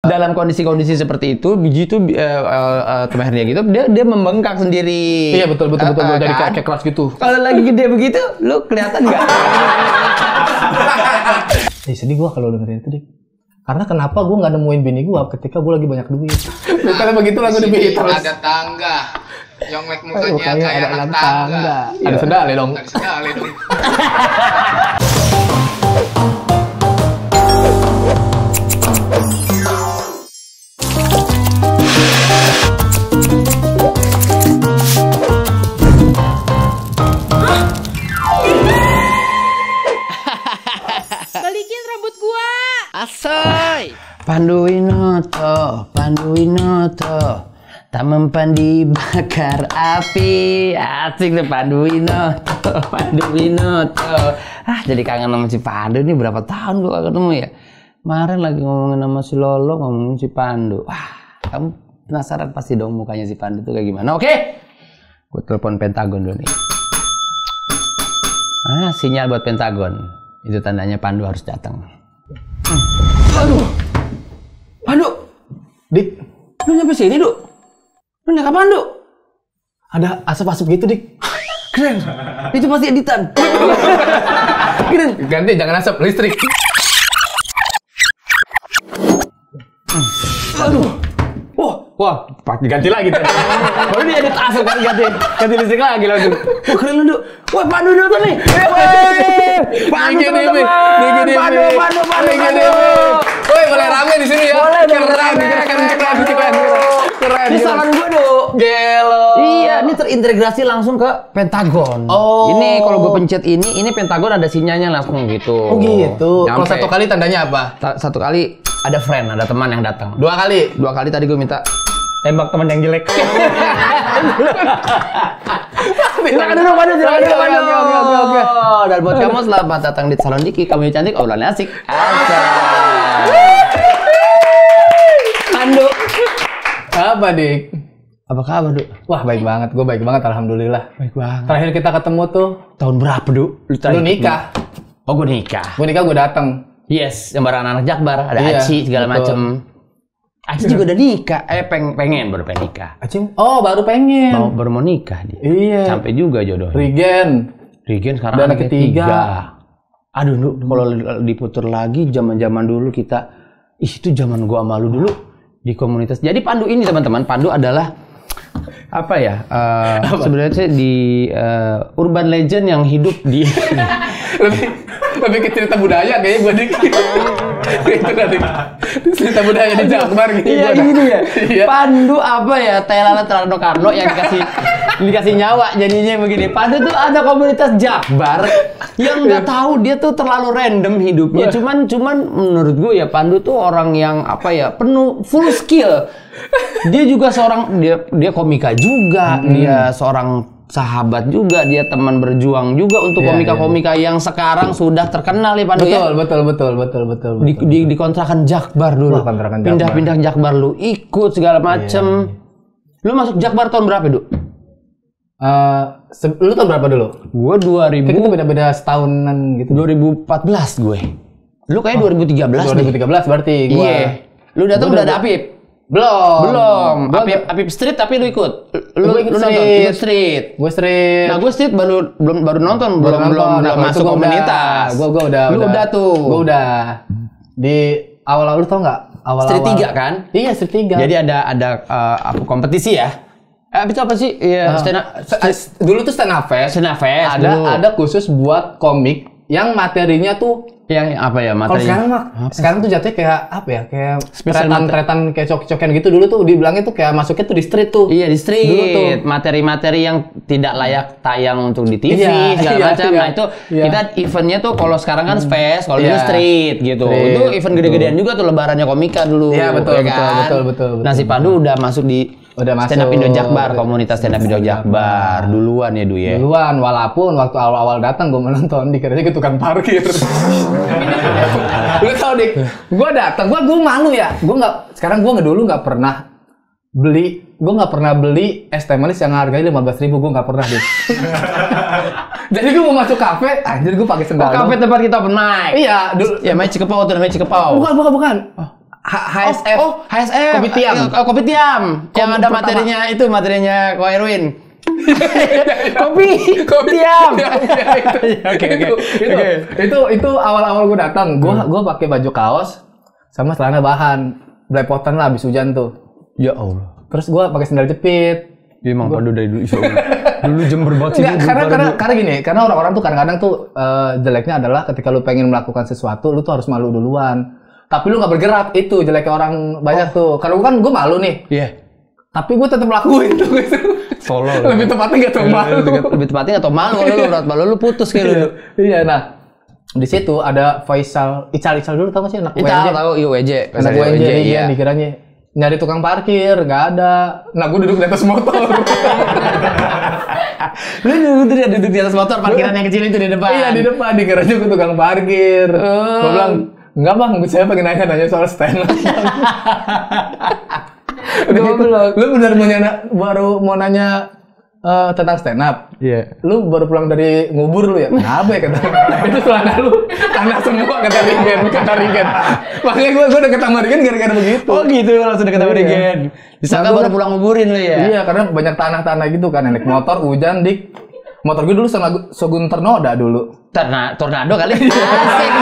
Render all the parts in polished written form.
dalam kondisi-kondisi seperti itu biji itu temernya gitu dia membengkak sendiri. Iya betul jadi kan? kayak keras gitu. Kalau lagi gede begitu lu kelihatan nggak? Sedih gua kalau dengerin itu, Dik. Karena kenapa gua nggak nemuin bini gua ketika gua lagi banyak duit. Karena begitu lagu di Beatles. Ada tangga. Yongmek mukanya kayak anak tangga. Ada sendal dong. Ada sendal dong. Balikin rambut gua. Asoy. Pandu Winoto, tak mempan dibakar api. Asik tuh Pandu Winoto. Jadi kangen sama si Pandu nih, berapa tahun gua gak ketemu ya. Kemarin lagi ngomongin sama si Lolo, ngomongin si Pandu. Wah, kamu penasaran pasti dong mukanya si Pandu tuh kayak gimana. Oke, gue telepon Pentagon dulu nih. Sinyal buat Pentagon. Itu tandanya Pandu harus datang. Aduh, Pandu, Dik, lu nyampe sini, Duk? Lu naik kapan, Duk? ada asap-asap gitu, Dik. Keren, itu pasti editan. Keren. Ganti, jangan asap, listrik. Aduh, wah, Diganti lagi tadi. baru dia edit asap kan ganti listrik lagi langsung. Wah, keren lu, Duk. Wah, Pandu datang nih. Pandu teman-teman. Pandu. Woi, boleh rame di sini ya. Boleh, keren. Ini saran gue, Duk. Gelo. Iya, ini terintegrasi langsung ke Pentagon. Oh. Ini kalau gue pencet ini Pentagon ada sinyalnya langsung gitu. Oh gitu. Kalau Nyampe. satu kali tandanya apa? Satu kali ada friend, ada teman yang datang. Dua kali. Dua kali tadi gue minta tembak teman yang jelek. Silakan duduk, Pandu. Oke. Dan buat kamu selamat datang di Salon Diki. Kamu cantik, obrolannya asik. Pandu. Apa, Dik? Apa kabar, Duk? Wah, baik banget. Gue baik banget, alhamdulillah. Baik banget. Terakhir kita ketemu tuh Tahun berapa, Duk? lu nikah. Oh, gue nikah. Gue nikah, gue datang. Yes, yang bareng anak Jakbar, ada Iya, Aci segala betul. macem. Aci juga udah nikah, pengen baru pengen nikah. Acim, oh baru pengen. Baru mau nikah dia. Iya. Sampai juga jodoh. Regen. Regen sekarang Dan anaknya ketiga. 3. Aduh, Nuk, kalau diputer lagi zaman-zaman dulu kita, itu zaman gua malu dulu di komunitas. Jadi Pandu ini teman-teman, Pandu adalah apa ya? Sebenarnya sih di urban legend yang hidup di lebih ke cerita budaya kayaknya gue Dik. Itu tadi cerita budaya di Jakbar gitu. Iya gitu ya. Iya. Pandu apa ya? Thailand Rano Karno yang dikasih nyawa jadinya begini. Pandu tuh ada komunitas Jakbar yang nggak tahu dia tuh terlalu random hidupnya. Cuman menurut gue ya Pandu tuh orang yang apa ya? Penuh full skill. Dia juga dia komika juga, dia seorang sahabat juga, dia teman berjuang juga untuk komika-komika yang sekarang sudah terkenal ya Pandu ya. Betul. Di kontrakan Jakbar dulu. Wah, kontrakan Jakbar. Pindah-pindah Jakbar lu ikut segala macem. Lu masuk Jakbar tahun berapa, Duk? Lu tahun berapa dulu? Gua 2000. Kayak kita beda-beda setahunan gitu. 2014 gue. Lu kayak 2013 nih. 2013 berarti gua. Iya. Lu datang udah ada Apip. Belum. Apip Street tapi lu ikut. Gua ikut nonton Street. ikut Street. Gue street. Nah, gue Street baru nonton, belum masuk komunitas. Gue udah. Lu udah tuh. Gue udah. Di awal-awal lu tau nggak? Awal-awal. Street 3 kan? Iya, Street 3. Jadi ada kompetisi ya. Itu apa sih? Iya, Dulu tuh stand up fest. Stand up fest. Ada khusus buat komik yang materinya tuh yang apa ya kalau materinya? sekarang tuh jatuhnya kayak apa ya? Kayak Spesial tretan kayak cok-cokan gitu. Dulu tuh dibilangnya tuh kayak masuknya tuh di street tuh. Iya, di street. Dulu tuh. Materi-materi yang tidak layak tayang untuk di TV segala macam. Iya. Nah, itu kita eventnya tuh kalau sekarang kan fest, kalau dulu street gitu. Street, itu event gede-gedean juga tuh lebarannya komika dulu. Iya, betul. Nah, si Pandu udah masuk di Stand Up Indo Jakbar, komunitas Stand Up Indo Jakbar duluan ya, Du ya. Duluan, walaupun waktu awal-awal datang gue menonton dikiranya ke tukang parkir. Lu tau Dik, gue datang, gue malu ya. Sekarang gue nggak pernah beli es teh manis yang harganya 15.000, gue nggak pernah Dik. Jadi gue mau masuk kafe, anjir gue pakai sendal. Kafe tempat kita open mic. Iya, dulu. Ya, Mai Cikepau tuh, namanya Cikepau. Bukan. HSF. Oh, HSF. Kopitiam. Kopitiam. Yang ada pertama. materinya Ko Erwin. Kopi tiam. Oke. Itu awal-awal gue datang. Gue pakai baju kaos sama celana bahan. Belepotan lah habis hujan tuh. Ya Allah. Terus gue pakai sandal jepit. Dia emang padu dari dulu. Dulu Jember banget sih. Karena gini, karena orang-orang tuh kadang-kadang tuh jeleknya adalah ketika lu pengen melakukan sesuatu, lu tuh harus malu duluan. Tapi lu nggak bergerak, itu jeleknya orang banyak tuh. Kalau kan gue malu nih. Iya. Tapi gue tetap lakuin tuh gitu. Solo. Lebih tepatnya nggak tau malu. Lebih tepatnya nggak tau malu kalau lu urat malu lu putus kayak lu. Iya, nah di situ ada Faisal, Ical dulu tau gak sih anak Kita tahu UWJ. Anak UWJ iya dikiranya nyari tukang parkir, nggak ada. Nah gue duduk di atas motor. Lu duduk di atas motor parkiran yang kecil itu di depan. Iya di depan, dikiranya gue tukang parkir. Gue bilang enggak bang, saya pengen nanya soal stand up. Lu benar baru mau nanya tentang stand up. Iya. Lu baru pulang dari ngubur lu ya? Kenapa ya kata? Itu celana lu tanah semua kata Regen. Makanya gue deket sama Regen gara-gara begitu. Oh gitu, langsung deket sama Regen. Disangka baru pulang nguburin lu ya? Iya, karena banyak tanah-tanah gitu kan. Naik motor, hujan, dik. Motor gue dulu Shogun Tornado dulu. Tornado kali? Asik.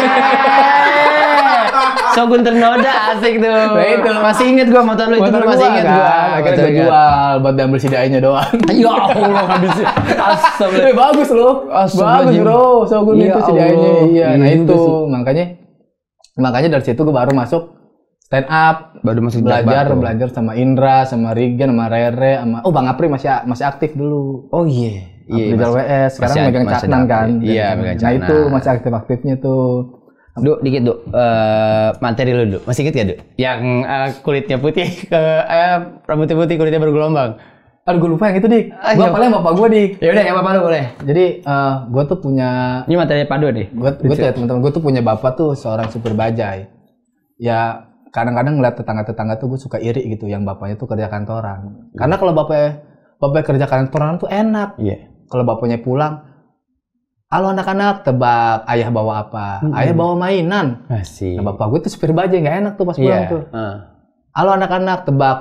Shogun Tornado asik tuh. Nah, itu. Masih inget gua motor lu itu masih inget gua. Akhirnya gue jual buat diambil CDI-nya doang. Ya Allah, habis astagfirullah. Bagus loh. Bagus bro, Shogun itu CDI-nya. Iya, nah itu makanya dari situ gue baru masuk stand up. Baru masuk belajar sama Indra, sama Regen, sama Rere, sama Bang Apri masih aktif dulu. Oh iya. Iya, WS sekarang megang Caknan kan. Iya, megang Caknan. Nah itu masih aktif-aktifnya tuh. Dikit materi lu Duk. Masih inget gak Duk? Yang kulitnya putih rambutnya putih kulitnya bergelombang. Aduh gue lupa yang itu dik. Gue paling bapak gue dik. Ya udah yang bapak lu boleh. Jadi gue tuh punya. Ini materi padu nih. Gue tuh ya teman-teman gue tuh punya bapak tuh seorang supir bajai. Ya kadang-kadang ngeliat tetangga-tetangga tuh gue suka iri gitu yang bapaknya tuh kerja kantoran. Karena kalau bapaknya kerja kantoran tuh enak. Iya. Kalau bapaknya pulang, halo anak-anak, tebak ayah bawa apa? Ayah bawa mainan. Asik. Nah bapak gue tuh supir bajai nggak enak tuh pas pulang tuh. Halo anak-anak, tebak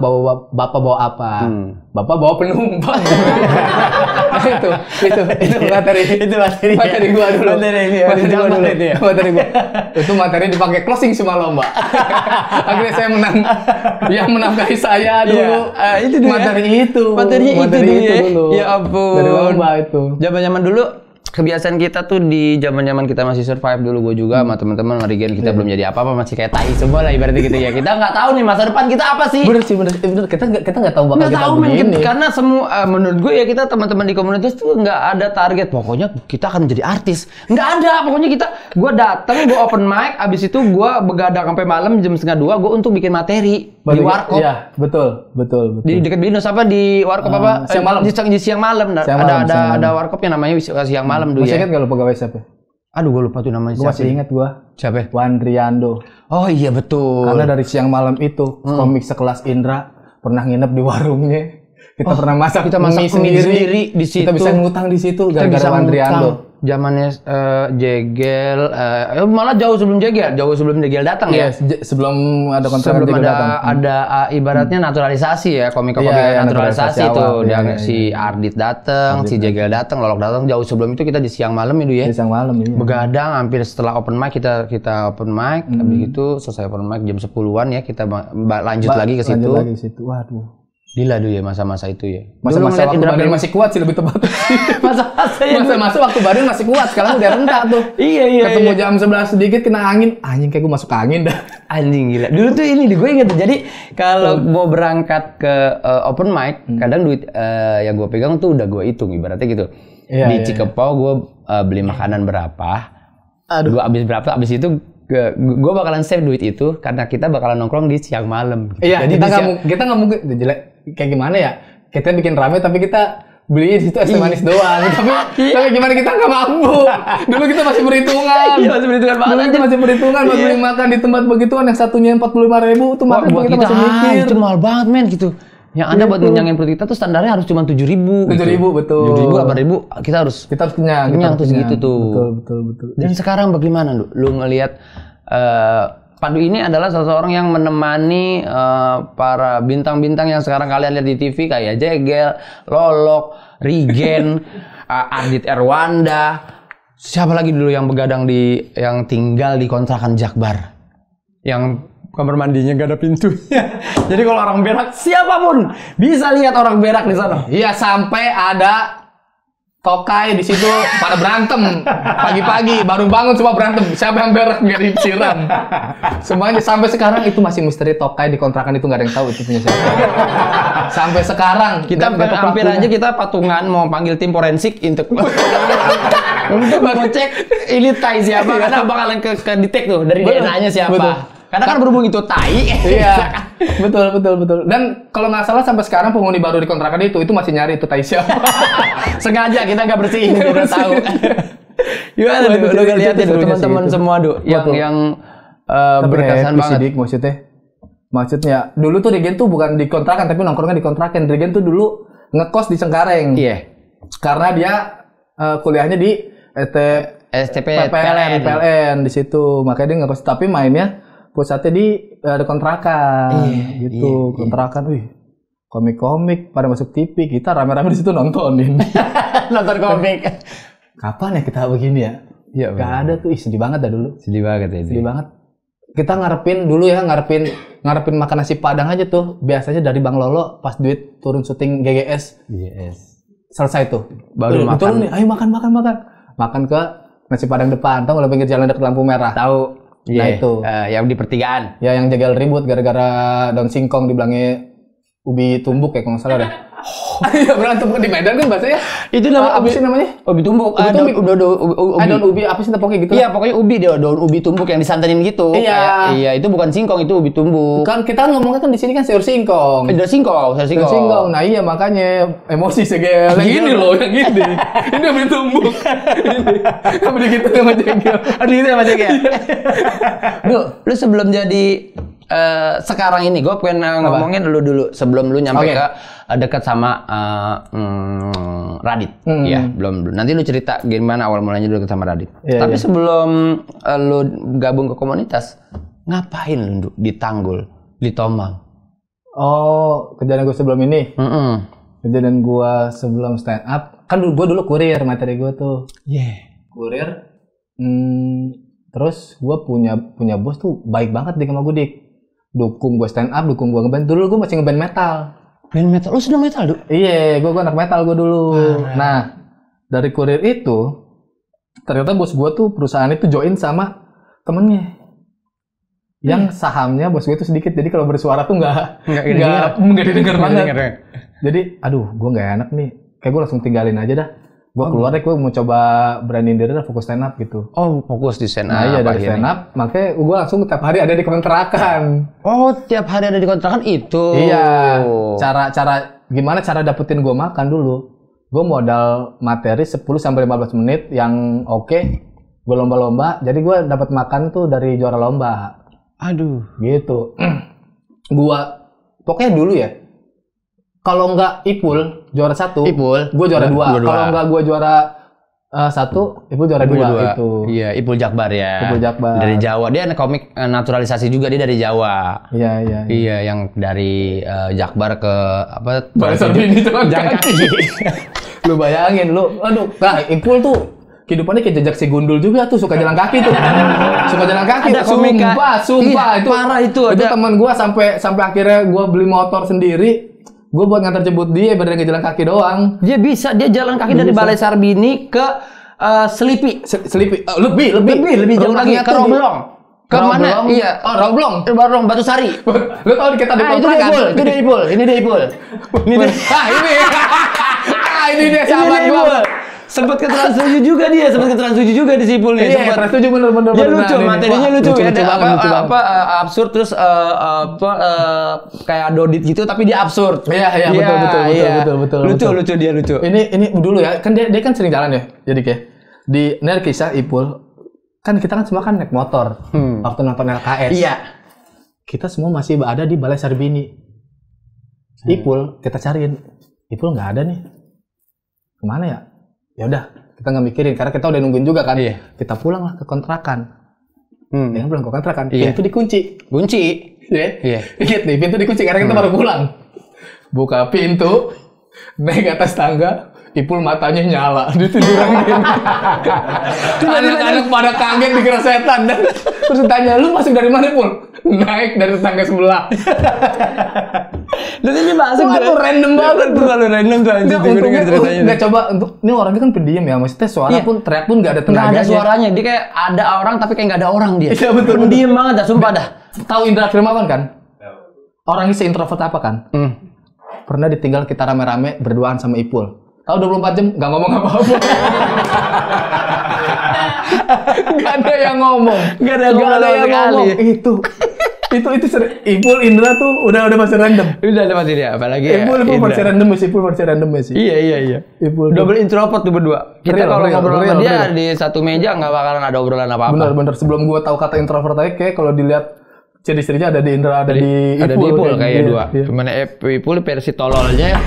bapak bawa apa? Bapak bawa penumpang. itu materi gua dulu. Materi gua. Itu materi dipakai closing semua lomba. Akhirnya saya menang. Yang menafkahi saya dulu. Itu dulu. Materi itu dulu. Ya ampun. Dari lomba itu. Zaman-zaman dulu kebiasaan kita tuh di zaman-zaman kita masih survive dulu, gue juga sama teman-teman Regen kita belum jadi apa-apa, masih kayak tai semua lah ibaratnya gitu ya. Kita nggak tahu nih masa depan kita apa sih. Bener. Kita nggak tahu bakal kita begini. Karena semua menurut gue ya kita teman-teman di komunitas tuh nggak ada target. Pokoknya kita akan jadi artis. Nggak ada. Pokoknya gue datang, gue open mic, abis itu gue begadang sampai malam jam 1:30 gue untuk bikin materi di warkop. Iya, betul. Di dekat Binus apa di warkop apa? Siang malam. Di siang malam. Ada warkop yang namanya siang malam dulu ya. Masih ingat ya. gak lu pegawai siapa? Aduh, gue lupa tuh namanya siapa. Gue masih ingat gue. Siapa? Wandriando. Oh iya betul. Karena dari siang malam itu komik sekelas Indra pernah nginep di warungnya. Kita pernah masak mie sendiri di situ. Kita bisa ngutang di situ gara-gara Wandriando. Zamannya Jegel, malah jauh sebelum Jegel datang ya. Sebelum ada kontrak sebelum ada ibaratnya naturalisasi ya, komik-komik naturalisasi itu. Si Ardit datang, si Jegel datang, Lolok datang. Jauh sebelum itu kita di siang malam itu ya. Di siang malam iya. Begadang hampir setelah open mic kita open mic, habis itu selesai open mic jam 10-an ya kita lanjut lagi ke situ. Waduh. Gila dulu ya masa-masa itu ya. Masa-masa waktu Badan masih kuat sih lebih tepat. Masa-masa waktu Badan masih kuat, sekarang udah rendah tuh. Iya. Ketemu jam 11 sedikit kena angin, anjing kayak gue masuk angin dah. Anjing gila. Dulu tuh ini gue inget tuh. Jadi kalau mau berangkat ke open mic, kadang duit yang gue pegang tuh udah gue hitung ibaratnya gitu. Di Cikepau gue beli makanan berapa. Gue abis itu gue bakalan save duit itu karena kita bakalan nongkrong di siang malam. Iya, jadi kita nggak mungkin jelek kayak gimana ya? Kita bikin rame tapi kita beli di situ es manis doang. Tapi gimana kita nggak mampu? Dulu kita masih berhitungan. Iya, masih berhitungan banget. Dulu kita masih berhitungan buat beli makan di tempat begituan yang satunya 45.000 tuh makan buat kita masih mikir. Itu mahal banget men gitu. Yang Anda buat ngenyangin perut kita tuh standarnya harus cuma 7.000. 7.000 betul. 7.000, 8.000 kita harus kenyang tuh segitu tuh. Betul. Dan sekarang bagaimana lu ngelihat Padu ini adalah seseorang yang menemani para bintang-bintang yang sekarang kalian lihat di TV kayak Jegel, Lolok, Rigen, Adit Erwanda. Siapa lagi dulu yang begadang yang tinggal di kontrakan Jakbar? Yang kamar mandinya gak ada pintunya. Jadi kalau orang berak, siapapun bisa lihat orang berak di sana. Iya, sampai ada Tokai di situ pada berantem pagi-pagi baru bangun semua berantem, siapa yang berak nggak disiram semuanya. Sampai sekarang itu masih misteri. Tokai di kontrakan itu nggak ada yang tahu itu punya siapa. Sampai sekarang kita hampir aja kita patungan mau panggil tim forensik untuk ngecek ini tai siapa, karena bakalan ke detect tuh dari DNA-nya siapa. Betul. Karena kan berhubung itu tai. Iya, betul. Dan kalau nggak salah sampai sekarang penghuni baru di kontrakan itu masih nyari itu tai siapa. Sengaja kita nggak bersihin biar tahu. Gimana lu lihatin teman-teman semua yang berkesan banget. Maksudnya dulu tuh Regen tuh bukan di kontrakan tapi nongkrongnya di kontrakan. Regen tuh dulu ngekos di Cengkareng. Iya. Karena dia kuliahnya di PLN di situ. Makanya dia ngekos, tapi mainnya pusatnya di kontrakan gitu. Kontrakan, komik-komik pada masuk TV, kita rame-rame di situ nontonin. Nonton komik. Kapan ya kita begini ya? Iya, gak ada tuh, sedih banget dah dulu. Sedih banget ya. Sedih banget. Kita ngarepin ngarepin makan nasi Padang aja tuh. Biasanya dari Bang Lolo pas duit turun syuting GGS. Selesai tuh. Baru makan. Betul nih, ayo makan. Makan ke nasi Padang depan, tau nggak, pinggir jalan dekat lampu merah. Tahu. Nah itu. Yang di pertigaan. Ya yang jagal ribut gara-gara daun singkong dibilangnya ubi tumbuk ya kalau nggak salah dah. Iya, berantem di Medan kan bahasanya. Itu namanya apa sih namanya? Ubi tumbuk. Daun ubi apa sih pokoknya gitu. Iya, pokoknya ubi daun ubi tumbuk yang disantenin gitu. Iya. Iya, itu bukan singkong, itu ubi tumbuk. Kan kita ngomongnya kan di sini kan sayur singkong. Sayur singkong. Nah iya makanya emosi segel. Gini loh yang gini. Ini ubi tumbuk. Apa gitu sama jengkel. Lu sebelum jadi sekarang ini gue pengen ngomongin lu dulu sebelum lu nyampe ke dekat sama Radit. Ya, belum. Nanti lu cerita gimana awal mulanya dulu sama Radit. Tapi sebelum lu gabung ke komunitas, ngapain lu di Tanggul, di Tomang? Oh, kejadian gue sebelum ini. Kejadian gue sebelum stand up, kan gue dulu kurir materi gue tuh. Kurir. Terus gue punya bos tuh baik banget dia sama gue, Dik. Dukung gue stand up, dukung gue ngeband. Dulu gue masih ngeband metal. Band metal? Lu seneng metal, Duk? Iya, gue anak metal gue dulu. Nah, dari kurir itu, ternyata bos gue tuh perusahaan itu join sama temennya. Yang sahamnya bos gue tuh sedikit, jadi kalau bersuara tuh nggak didengar banget. Jadi, aduh, gue nggak enak nih. Kayak gue langsung tinggalin aja dah. Gue keluar deh, gue mau coba beraniin diri dah, fokus stand up gitu. Oh, fokus di stand up. Nah iya, dari stand up, makanya gue langsung tiap hari ada di kontrakan. Oh, tiap hari ada di kontrakan itu? Iya. Gimana cara dapetin gue makan dulu? Gue modal materi 10-15 menit yang oke. Gue lomba-lomba, jadi gue dapat makan tuh dari juara lomba. Aduh. Gitu. Pokoknya dulu ya, kalau nggak Ipul juara 1, gue juara 2. Kalau nggak gue juara 1, Ipul juara 2 itu. Iya, Ipul Jakbar ya. Ipul Jakbar. Dari Jawa, dia komik naturalisasi juga, dia dari Jawa. Iya. Iya, yang dari Jakbar ke apa? Bahasa ini jalan kaki. Lu bayangin lu, aduh, nah Ipul tuh kehidupannya kayak jejak si gundul juga tuh, suka jalan kaki tuh. Suka jalan kaki. Ada sumpah itu parah itu. Itu teman gua sampai akhirnya gua beli motor sendiri. Gue buat ngantar jemput dia, bener jalan kaki doang. Dia jalan kaki dari Balai Sarbini ke Selipi. Lebih jauh lagi ke Romblong. Ke mana? Iya. Oh, Romblong. Batusari. Lu tahu di kita di kontrakan. Itu dia Ipul. Ini dia sahabat gua. Sempat ke Trans 7 juga di Sipul nih. Iya, Trans 7 bener. Dia lucu, materinya lucu. Apa absurd terus kayak dodit gitu tapi dia absurd. Iya, betul. Lucu dia. Ini dulu ya, kan dia kan sering jalan ya. Jadi kayak di kisah Ipul, kan kita kan semua kan naik motor. Waktu nonton LKS. Iya. Kita semua masih ada di Balai Sarbini. Ipul, kita cariin. Ipul nggak ada nih. Kemana ya? Ya udah, kita nggak mikirin karena kita udah nungguin juga kan. Iya. Kita pulang lah ke kontrakan. Ya kan pulang ke kontrakan. Iya. Pintu dikunci. Kunci. Iya. Iya. Ingat nih, pintu dikunci karena kita baru pulang. Buka pintu, naik ke atas tangga, Ipul matanya nyala, dia tiduran gini. Anak-anak pada kaget dikira setan. Terus ditanya, lu masuk dari mana, Pul? Naik dari tangga sebelah. Lu ini masuk Wah, tuh random banget. Terlalu random tuh anjing. Untungnya nggak coba untuk ini orangnya kan pendiam ya, maksudnya suara pun teriak pun nggak ada Nggak tenaganya. ada suaranya, dia kayak ada orang tapi kayak nggak ada orang dia. Iya, betul. Pendiam banget dah, sumpah dah. Tahu Indra Firmawan kan? Orangnya se-introvert apa kan? Pernah ditinggal kita rame-rame berduaan sama Ipul. Tahu 24 jam nggak ngomong apa-apa. Nggak ada yang ngomong. Nggak ada yang ngomong. Itu Ipul Indra tuh udah masih random. Udah ada mati dia, apalagi ya. Ipul masih random sih, Ipul masih random sih. Iya. Ipul Double introvert tuh berdua. Kita Real, kalau real, ngobrol sama real, dia real. di satu meja nggak bakalan ada obrolan apa-apa. Bener. Sebelum gua tahu kata introvert aja, kayak kalau dilihat ciri-cirinya ada di Indra, ada di Ada di Ipul kayak iya, dua. iya. Cuman Ipul versi tololnya ya.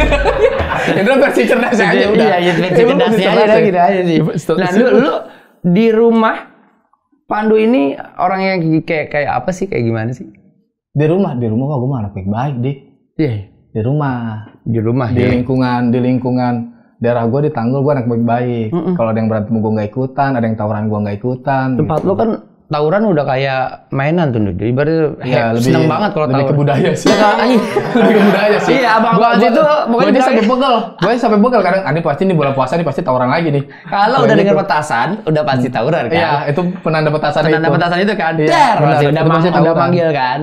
Indra versi cerdas aja udah. Iya, versi cerdasnya aja dah, gitu aja sih. Nah, lu di rumah Pandu ini orang yang kayak apa sih? Kayak gimana sih? Di rumah mah gue mah anak baik-baik, Dik. Iya. Di rumah, Di rumah di ya. lingkungan daerah gue di Tanggul gue anak baik-baik. Kalau ada yang berantem gue nggak ikutan, ada yang tawuran gue nggak ikutan. Tempat lu kan tawuran udah kayak mainan tuh, jadi baru seneng banget kalau lebih ke tawuran. budaya sih. Ya, Lebih ke budaya sih. Iya, abang-abang itu pokoknya gue sampai bilangnya- pegel. Gue sampai pegel kadang. Ini pasti nih bulan puasa nih pasti tawuran lagi nih. Kalau udah dengar petasan, udah pasti tawuran kan. Iya, itu penanda petasan itu. Penanda petasan itu kan. Iya, Der, benar. pasti udah Itu pasti udah tawuran. manggil kan.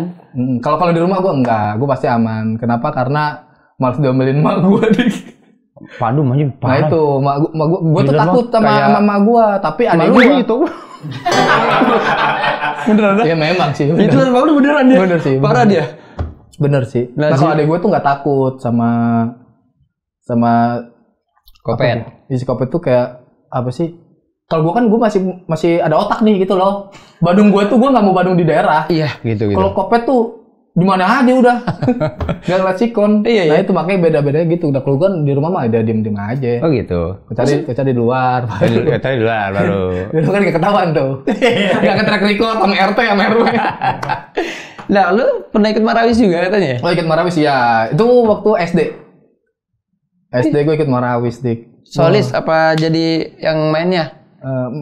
Kalau di rumah gue enggak, gue pasti aman. Kenapa? Karena malas diomelin mak gue nih. Pandu mah Nah parah. itu, gue tuh Bener, takut Bang. sama Kayak- mama gue, tapi ada Malu gue. gitu. Beneran Iya memang sih. Itu Pandu beneran dia. Bener sih. Parah dia. Bener sih. Nah, Nah, kalau sih. adek gue tuh nggak takut sama Kopet. isi kopet tuh kayak apa sih? Kalau gue kan gue masih ada otak nih gitu loh. Badung gue tuh gue nggak mau badung di daerah. Iya, gitu. Kalau kopet tuh di mana aja udah. Gak ngeliat sikon. Iya, Nah iya. itu makanya beda-beda gitu. Udah keluar di rumah mah ada diem-diem aja. Oh gitu. Kecuali di luar. Tadi di luar baru. Itu kan gak ketahuan tuh. Gak ketrack record sama RT sama RW. Nah, lu pernah ikut Marawis juga katanya? Oh ikut Marawis ya. Itu waktu SD. SD gue ikut Marawis, Dik. Solis apa jadi yang mainnya?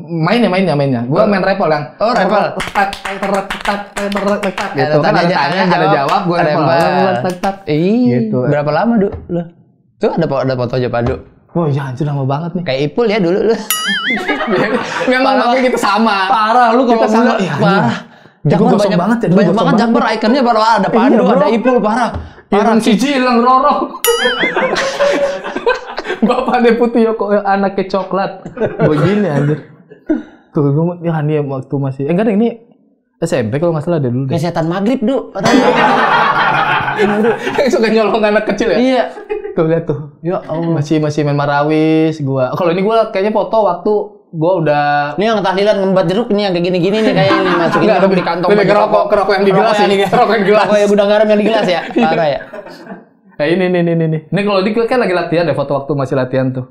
Mainnya. Gue main repel yang. Oh, repel. Gitu kan ada jawab, gue repel. Gitu. Berapa lama, Du? Lu? Tuh ada fotonya Pandu. Oh iya, anjir lama banget nih. Kayak Ipul ya dulu lu. Memang makanya kita sama. Parah lu kalau Kita sama. bilang, Iya, parah. Jago gosong banget ya, dulu banyak gosong banget banget. Jakbar ikonnya baru ada Pandu, Iya, bro. ada Ipul, parah. Parah siji ilang roro. Bapak deputi kok anaknya coklat. Begini anjir. Tuh gue ya nih waktu masih enggak ada ini SMP kalau nggak salah ada dulu deh. Kayak setan maghrib, Du. Yang suka nyolong anak kecil ya? Iya. Tuh lihat tuh. Ya Allah. Masih main Marawis gua. Kalau ini gua kayaknya foto waktu gua udah Ini yang tahlilan ngembat jeruk nih yang kayak gini-gini nih kayak ini masukin Enggak, jeruk di kantong. lebih baju kerokok yang di gelas Rokok ini. Rokok yang di gelas. Rokok yang gudang garam yang di gelas ya. Parah ya. ini. Ini kalau di kan lagi latihan deh foto waktu masih latihan tuh.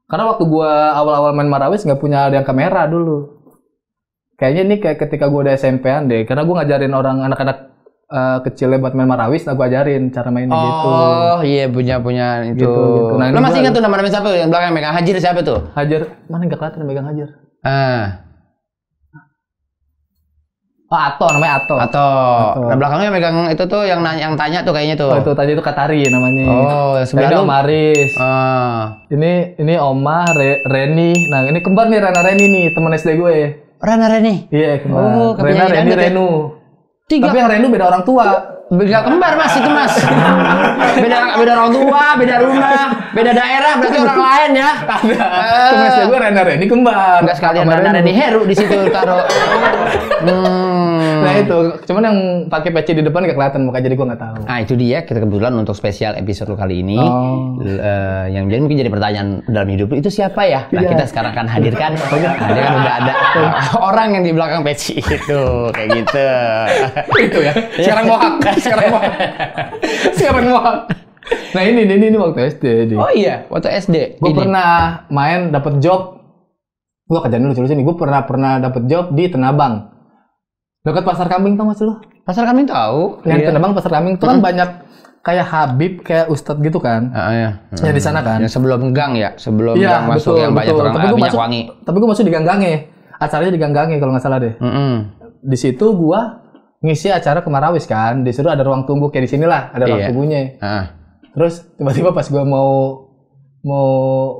Karena waktu gua awal-awal main Marawis nggak punya ada yang kamera dulu. Kayaknya ini kayak ketika gua udah SMP-an deh. Karena gua ngajarin orang anak-anak kecilnya buat main Marawis, nah gua ajarin cara mainnya gitu. Oh iya punya itu. Gitu. Nah, Lo ini masih gua- ingat tuh nama-nama siapa yang belakang megang Hajir siapa tuh? Hajar, mana nggak kelihatan yang megang Hajar? Oh, Ato, namanya Ato. Atau nah belakangnya megang itu tuh yang tanya tuh kayaknya tuh. Oh, itu tadi itu Katari namanya. Oh, yang sebelah Tadi lu. Om Aris. Ini Oma, Reni. Nah, ini kembar nih Rena Reni nih, teman SD gue. Rana Reni. Iya, kembar. Oh, Rena penyanyi Reni dangdut ya? Renu. Tiga. Tapi yang Renu beda orang tua. Beda kembar Mas itu Mas. beda orang tua, beda rumah, beda daerah berarti orang lain ya. Teman SD gue Rena Reni kembar. Enggak sekalian Sama Rana Renu. Reni Heru di situ taruh. Nah itu, cuman yang pakai peci di depan nggak kelihatan muka jadi gue nggak tahu. Nah itu dia kita kebetulan untuk spesial episode kali ini yang jadi mungkin jadi pertanyaan dalam hidup lu itu siapa ya? Nah kita sekarang akan hadirkan. Nah, dia kan udah ada orang yang di belakang peci itu kayak gitu. Itu ya. Sekarang mohak. Nah ini waktu SD. Oh iya waktu SD. Gue Ini. pernah main dapet job. Gue kerjaan lucu-lucu nih. Gue pernah dapet job di Tenabang. Dekat Pasar Kambing tau gak sih lu? Pasar Kambing tahu. Yang Iya. Tanah Abang Pasar Kambing itu kan banyak kayak Habib, kayak Ustadz gitu kan. Iya. Ya di sana kan. Yang sebelum gang ya, sebelum Iya, gang masuk yang banyak orang Tapi gua minyak masuk, wangi. tapi gue masuk di gang-gangnya. Acaranya di gang-gangnya kalau nggak salah deh. Di situ gua ngisi acara Kemarawis kan. Disuruh ada ruang tunggu kayak di sinilah, ada ruang Iya. tunggunya. Terus tiba-tiba pas gua mau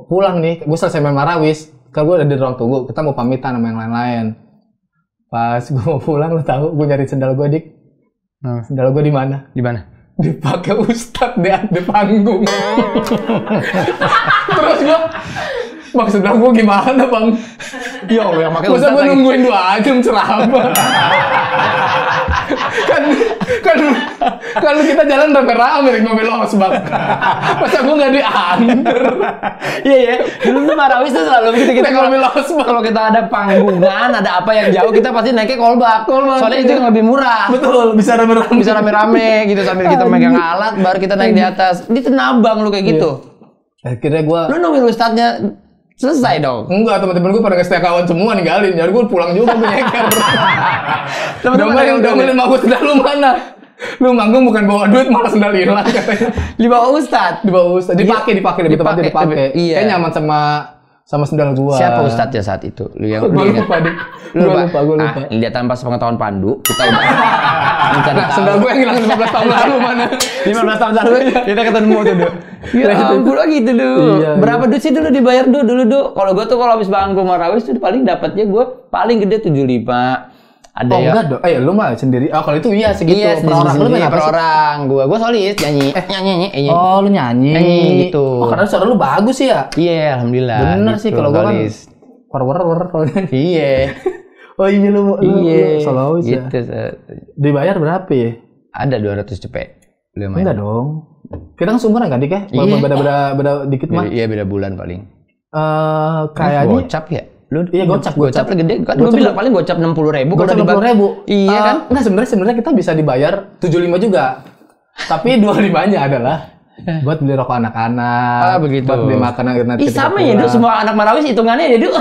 pulang nih, gua selesai main Marawis, kan gua ada di ruang tunggu, kita mau pamitan sama yang lain-lain. Pas gua mau pulang, lo tahu gua nyari sendal gua, Dik. Sendal gua di mana? Di mana? Dipakai Ustadz di panggung. Terus gua maksudnya gua gimana, Bang? Ya Allah, yang pakai Masa Ustadz gua lagi. nungguin 2 jam ceramah? kan kita jalan rame-rame naik mobil los, Bang. Masa gua nggak diantar? Iya. Dulu tuh Marawis tuh selalu gitu. Kita Naik mobil los, Bang. kalau kita ada panggungan, ada apa yang jauh, kita pasti naiknya kolbak. Soalnya itu yang lebih murah. Betul, bisa rame-rame. Bisa rame-rame gitu sambil kita megang alat, baru kita naik di atas. Ini tenabang lu kayak gitu. Akhirnya gua Lu nungguin ustadznya selesai dong. enggak, teman-teman gue pada nge-stay kawan semua ninggalin. Jadi gue pulang juga gue nyeker. Domelin mau sendal lu mana? Lu manggung bukan bawa duit, malah sendal hilang katanya. Di bawah ustadz. Di bawah Ustadz. Dipakai lebih tepatnya dipakai. Iya. Kayak nyaman sama sendal gua. Siapa ustadz ya saat itu? Lu yang Gua lu ingat? lupa, Dik. Lu Gua lupa. Lihat tanpa sepengetahuan Pandu, kita udah mencari Nah, tahu. sendal gua yang hilang 15 tahun lalu mana? 15 tahun lalu kita ketemu tuh, Du. Ya ampun gitu, Du. Iya, Berapa duit sih dulu dibayar dulu? Kalau gua tuh kalau habis bangku Marawis tuh paling dapatnya gua paling gede 75. Ada Oh ya. enggak dong. Lu mah sendiri. Oh, kalau itu iya segitu. Iya, Per orang. Lu main apa per sih? orang. Gua solis nyanyi. Nyanyi. Oh, lu nyanyi. Nyanyi gitu. Oh, karena suara lu bagus sih ya. Iya, alhamdulillah. Bener Gitu, sih kalau gua kan solis. war kalau nyanyi. Iya. Oh iya lu Iya. solois ya. Gitu. Dibayar berapa ya? Ada 200 cepet. Lumayan. Enggak dong. Kita kan seumuran kan, Dik ya? Iya. Beda dikit mah. Iya, beda bulan paling. Kayaknya Gocap ya? Lu Iya, gocap. Gocap gede. Kan lu bilang paling gocap 60.000 gocap 60.000. Iya kan? Enggak, sebenarnya kita bisa dibayar 75 juga. Tapi 25-nya adalah buat beli rokok anak-anak. Begitu. Buat beli makanan Ih, sama ya, Du. Semua anak Marawis hitungannya ya, Du.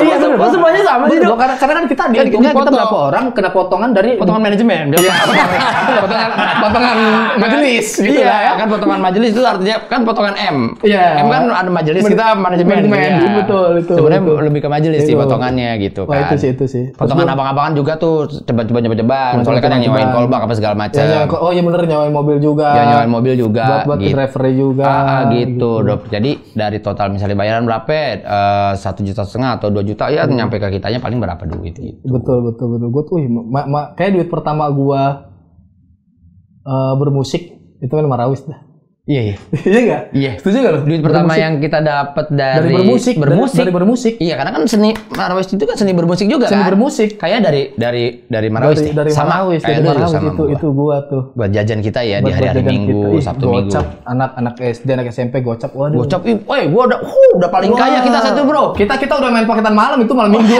Iya, bener, Kok semuanya sama sih, Du? Karena kan kita dihitungnya kita berapa orang kena potongan dari Potongan manajemen. potongan majelis gitu Iya, lah ya. kan potongan majelis itu artinya kan potongan M. Iya. M kan ada majelis, kita manajemen. Iya. Betul, itu. Sebenarnya Itu. lebih ke majelis sih Itu. potongannya gitu Wah, kan. itu sih. Potongan abang-abangan juga tuh coba-coba. Soalnya kan yang nyewain kolbak apa segala macam. Oh iya bener, nyawain mobil juga. Ya nyewain mobil juga. Buat gitu. drivernya juga. Gitu. Dok. Jadi dari total misalnya bayaran berapa? 1,5 juta atau 2 juta ya nyampe ke kitanya paling berapa duit gitu. Betul. Gue tuh kayak duit pertama gua bermusik itu kan Marawis dah. Iya. Iya enggak? Iya. Setuju enggak lo? Duit pertama yang kita dapat dari bermusik. Dari bermusik. Iya, karena kan seni Marawis itu kan seni bermusik juga Seni kan. bermusik. Kayak dari Marawis. Dari Marawis, kayak dulu sama gua. itu gua tuh. Buat jajan kita ya di Buat hari-hari jajan Minggu, kita. Ih, Sabtu gocap, Minggu. anak SD, anak SMP gocap. Waduh. Gocap, woi, gua udah paling kaya kita satu, Bro. Kita udah main paketan malam itu malam Minggu.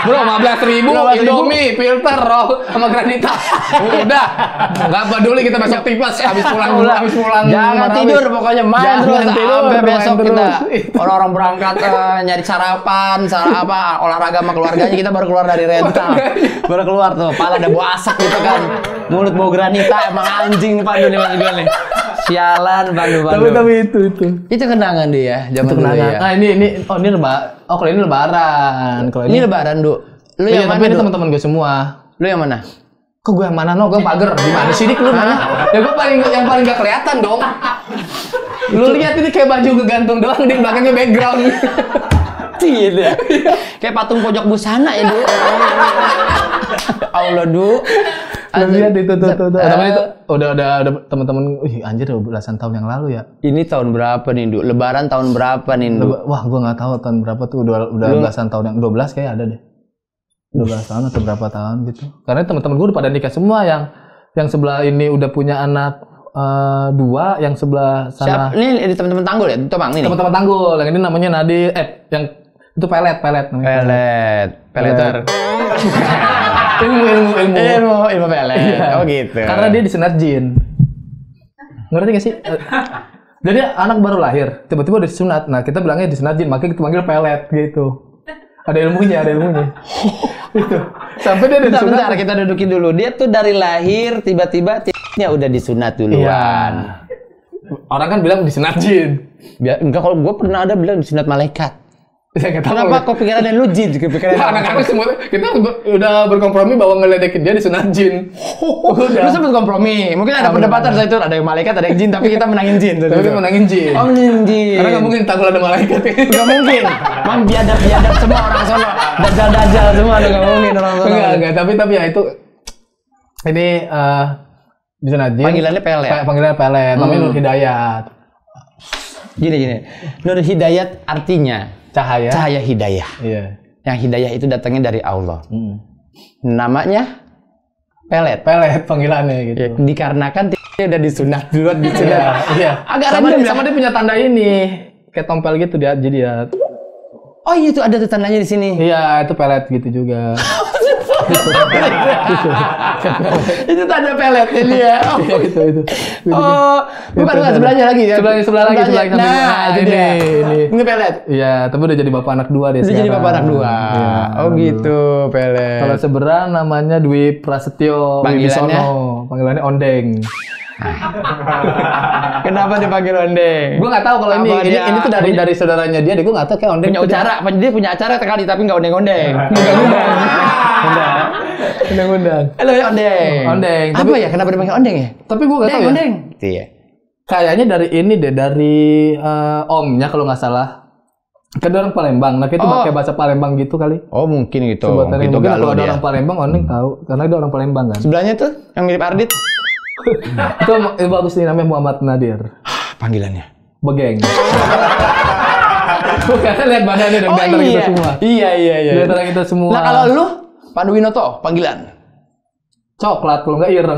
Bro, 15.000 Indomie, filter, sama granita. Udah. Enggak peduli kita besok tipes habis pulang. Jangan Marawis. tidur pokoknya main Jangan terus tidur, sampai main besok terus. kita orang-orang berangkat nyari sarapan, olahraga sama keluarganya, kita baru keluar dari rental. Baru keluar tuh, pala ada bau asap gitu kan. Mulut bau granita, emang anjing nih Pandu nih Mas gue nih. Sialan Pandu. Tapi itu. Itu kenangan dia ya, zaman dulu ya. Nah, ini kalau ini lebaran. Kalau Ini lebaran, Du. Lu iya, yang tapi mana, ini Du? teman-teman gue semua. Lu yang mana? Kok gue yang mana? No, gue pagar. Gimana sih, Dik? Lu mana? Ya gue yang paling gak kelihatan dong. Lu lihat ini kayak baju kegantung doang, di belakangnya background. Gitu ya. Kayak patung pojok busana ya, Du. Allah, Du. Lu lihat itu tuh. Temen itu udah teman-teman. Anjir, udah belasan tahun yang lalu ya. Ini tahun berapa nih, Du? Lebaran tahun berapa nih, Du? Wah, gue nggak tahu tahun berapa tuh. Udah belasan tahun yang 12 kayak ada deh. 12 tahun atau berapa tahun gitu. Karena teman-teman gue udah pada nikah semua, yang sebelah ini udah punya anak 2, yang sebelah sana. Siap, ini teman-teman Tanggul ya? Tomang ini. Teman-teman Tanggul, yang ini namanya Nadi, yang itu pelet namanya. Peleter. ilmu pelet. Iya. Oh gitu. Karena dia disunat jin. Ngerti gak sih? Jadi anak baru lahir, tiba-tiba disunat. Nah, kita bilangnya disunat jin, makanya kita panggil pelet gitu. Ada ilmunya. Sampai dia udah disunat. Bentar, kita dudukin dulu. Dia tuh dari lahir tiba-tiba nya udah disunat duluan. Iya. Orang kan bilang disunat jin. Enggak, kalau gue pernah ada bilang disunat malaikat. Ya, Kenapa kok pikirannya lu jin? Pikirannya anak-anak semua kita udah berkompromi bahwa ngeledekin dia disunat jin. Lu sempat kompromi. Mungkin ada perdebatan soal itu, ada yang malaikat, ada yang jin, tapi kita menangin jin. Tapi kita menangin jin. Oh, menangin jin. Karena nggak mungkin takut ada malaikat. Nggak mungkin. Mang biadab semua orang sono. Dajal semua, nggak mungkin orang sono. Enggak. Tapi ya itu ini disunat jin. Panggilannya pelet. Panggilannya pelet. Namanya Nur Hidayat. Gini. Nur Hidayat artinya cahaya hidayah. Iya. Yang hidayah itu datangnya dari Allah. Namanya pelet panggilannya gitu. Ya, dikarenakan dia udah disunat duluan Iya. Agak sama random ya. Sama dia punya tanda ini kayak tompel gitu dia, jadi ya. Oh iya, itu ada tuh tandanya di sini. Iya, itu pelet gitu juga. Itu tanda peletnya dia. Itu. Oh, bukan sebelahnya lagi ya. Sebelah lagi. Nah, itu dia. Ini pelet. Iya, tapi udah jadi bapak anak dua dia Udah sekarang. jadi bapak anak dua. Iya. Oh gitu, pelet. Kalau seberang namanya Dwi Prasetyo Panggilannya? Wibisono. Panggilannya Ondeng. Kenapa dipanggil Ondeng? Gue nggak tahu kalau ini tuh dari saudaranya dia. Gue nggak tahu kayak Ondeng Punya acara, dia punya acara kali tapi nggak ondeng-ondeng. Undang-undang. Halo Ondeng. Ondeng. Apa ya? Kenapa dipanggil Ondeng ya? Tapi gue nggak tahu ya. Ondeng. Iya. Kayaknya dari ini deh, dari omnya kalau nggak salah. Kan dia orang Palembang, nah itu pakai bahasa Palembang gitu kali. Oh mungkin gitu. Sebutannya Gitu mungkin kalau ada dia. orang Palembang, Ondeng tahu, karena dia orang Palembang kan. Sebelahnya tuh yang mirip Ardit. Itu bagus nih, namanya Muhammad Nadir. Panggilannya. Begeng. Bukan, lihat badannya dan di antara kita semua. Iya. Di antara kita semua. Nah kalau lu, Pandu Winoto, panggilan. Coklat, kalau nggak ireng.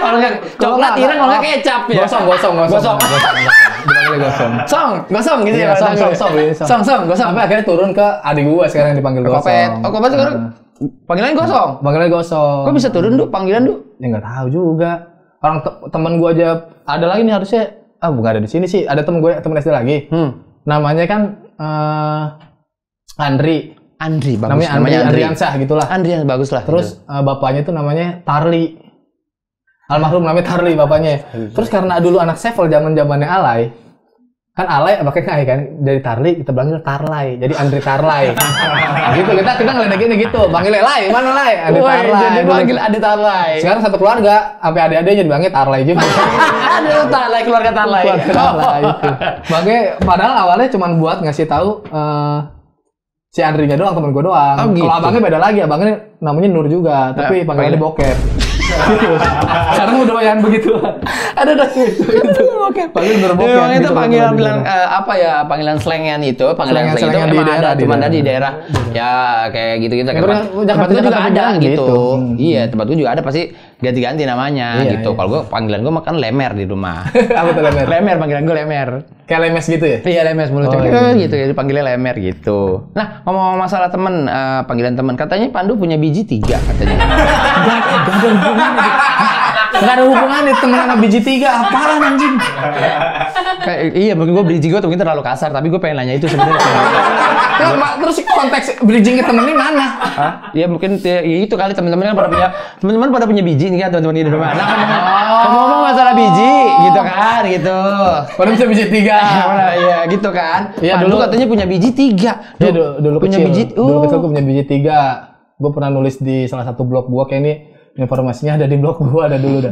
Kalau nggak coklat, ireng, kalau nggak kecap ya. Gosong. Dipanggilnya gosong. Gosong gitu ya. Song, gosong. Sampai akhirnya turun ke adik gua sekarang yang dipanggil gosong. Kopet. Oh, kopet sekarang panggilannya gosong. Panggilannya gosong. Kok bisa turun tuh panggilan tuh? Ya nggak tahu juga. Orang teman gua aja ada lagi nih harusnya. Bukan ada di sini sih. Ada temen gue, temen SD lagi. Namanya kan Andri, bagus. Namanya Andriansah gitulah. Andrian bagus lah. Terus bapaknya tuh namanya Tarli. Almarhum namanya Tarli bapaknya. Terus karena dulu anak Sevel zamannya Alay. Kan Alay pakai ngai kan, dari Tarli kita panggil Tarlay. Jadi Andri Tarlay. Gitu kita ngeledekinnya gitu. Panggilnya Lay, mana Lay? Andri Tarlay. Jadi panggil Andri Tarlay. Sekarang satu keluarga, sampai adik-adiknya dipanggil Tarlay juga. Aduh, Tarlay, keluarga Tarlay. Tarlay itu. Makanya padahal awalnya cuma buat ngasih tahu si Andrinya doang, temen gue doang. Gitu. Kalau abangnya beda lagi, abangnya namanya Nur juga, tapi panggilannya Bokep. Gitu. Sekarang udah yang begitu. Ada itu. Oke. Panggilan Nur Bokep. Memang itu panggilan apa ya? Panggilan slengan itu, panggilan slang itu di memang daerah, ada, cuma ada di daerah. Ya kayak gitu-gitu. Tempat Jakarta gue juga ada gitu. gitu. Iya, tempat gue juga ada pasti ganti-ganti namanya Iya, gitu. iya. Kalau gue panggilan gue makan lemer di rumah. Apa tuh lemer? Lemer, panggilan gue lemer. Kayak lemes gitu ya? Iya, lemes mulutnya iya. gitu, jadi panggilnya lemer gitu. Nah, ngomong masalah temen, panggilan temen, katanya Pandu punya biji 3 katanya. Gak ada hubungannya temen sama biji 3, apaan anjing? Iya, mungkin gue bridging gue mungkin terlalu kasar, tapi gue pengen nanya itu sebenarnya. Terus konteks bridging ke temen ini mana? Hah? Ya mungkin ya itu kali teman-teman kan pada punya biji nih kan teman-teman di rumah. Nah, ngomong masalah biji gitu kan gitu. Pada bisa biji 3. Iya gitu kan. Iya, Pandu dulu katanya punya biji 3. Iya dulu punya kecil. biji. Dulu kecil gue punya biji 3. Gue pernah nulis di salah satu blog gue, kayak ini informasinya ada di blog gue, ada dulu dah.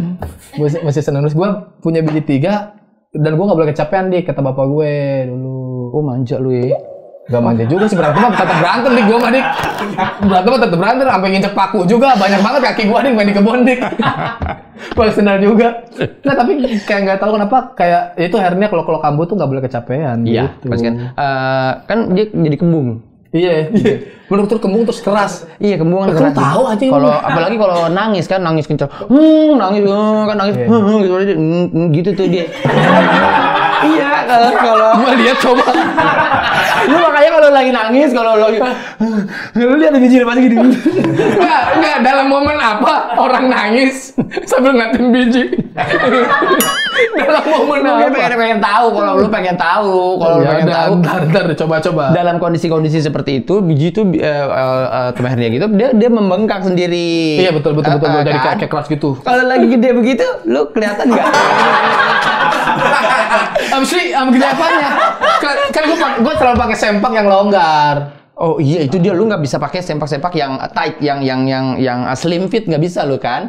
Gue masih senang nulis, gue punya biji 3 dan gue nggak boleh kecapean dik, kata bapak gue dulu. Oh manja lu ya. Gak manja juga sih, berantem mah tetap berantem dik, gue mah dik. Berantem mah tetap berantem, sampai nginjek paku juga, banyak banget kaki gue dik main di kebun dik. Personal juga. Nah tapi kayak nggak tahu kenapa kayak itu akhirnya kalau kambuh tuh nggak boleh kecapean. Iya, gitu. pasti kan. Kan dia jadi kembung. Iya. Belum terus kembung terus keras. Iya, kembung kan Lu keras. tahu aja. Kalau apalagi kalau nangis kan nangis kencang. Nangis kan nangis. Gitu tuh dia. Iya, kalau Gua lihat coba. lu makanya kalau lagi nangis, kalau lagi lu lihat biji lepas gini. Enggak dalam momen apa orang nangis sambil ngatin biji. Dalam momen Nah, apa? pengen tahu kalau lu pengen tahu, kalau lu Ya pengen udah, tahu. ntar coba-coba. Dalam kondisi-kondisi seperti itu, biji itu kemarinnya gitu, dia membengkak sendiri. Iya betul kan? jadi kayak keras gitu. Kalau lagi gede begitu, lu kelihatan nggak? Am gede apanya? Kan gue selalu pakai sempak yang longgar. Oh iya, itu dia, lu nggak bisa pakai sempak-sempak yang tight, yang slim fit, nggak bisa lu kan?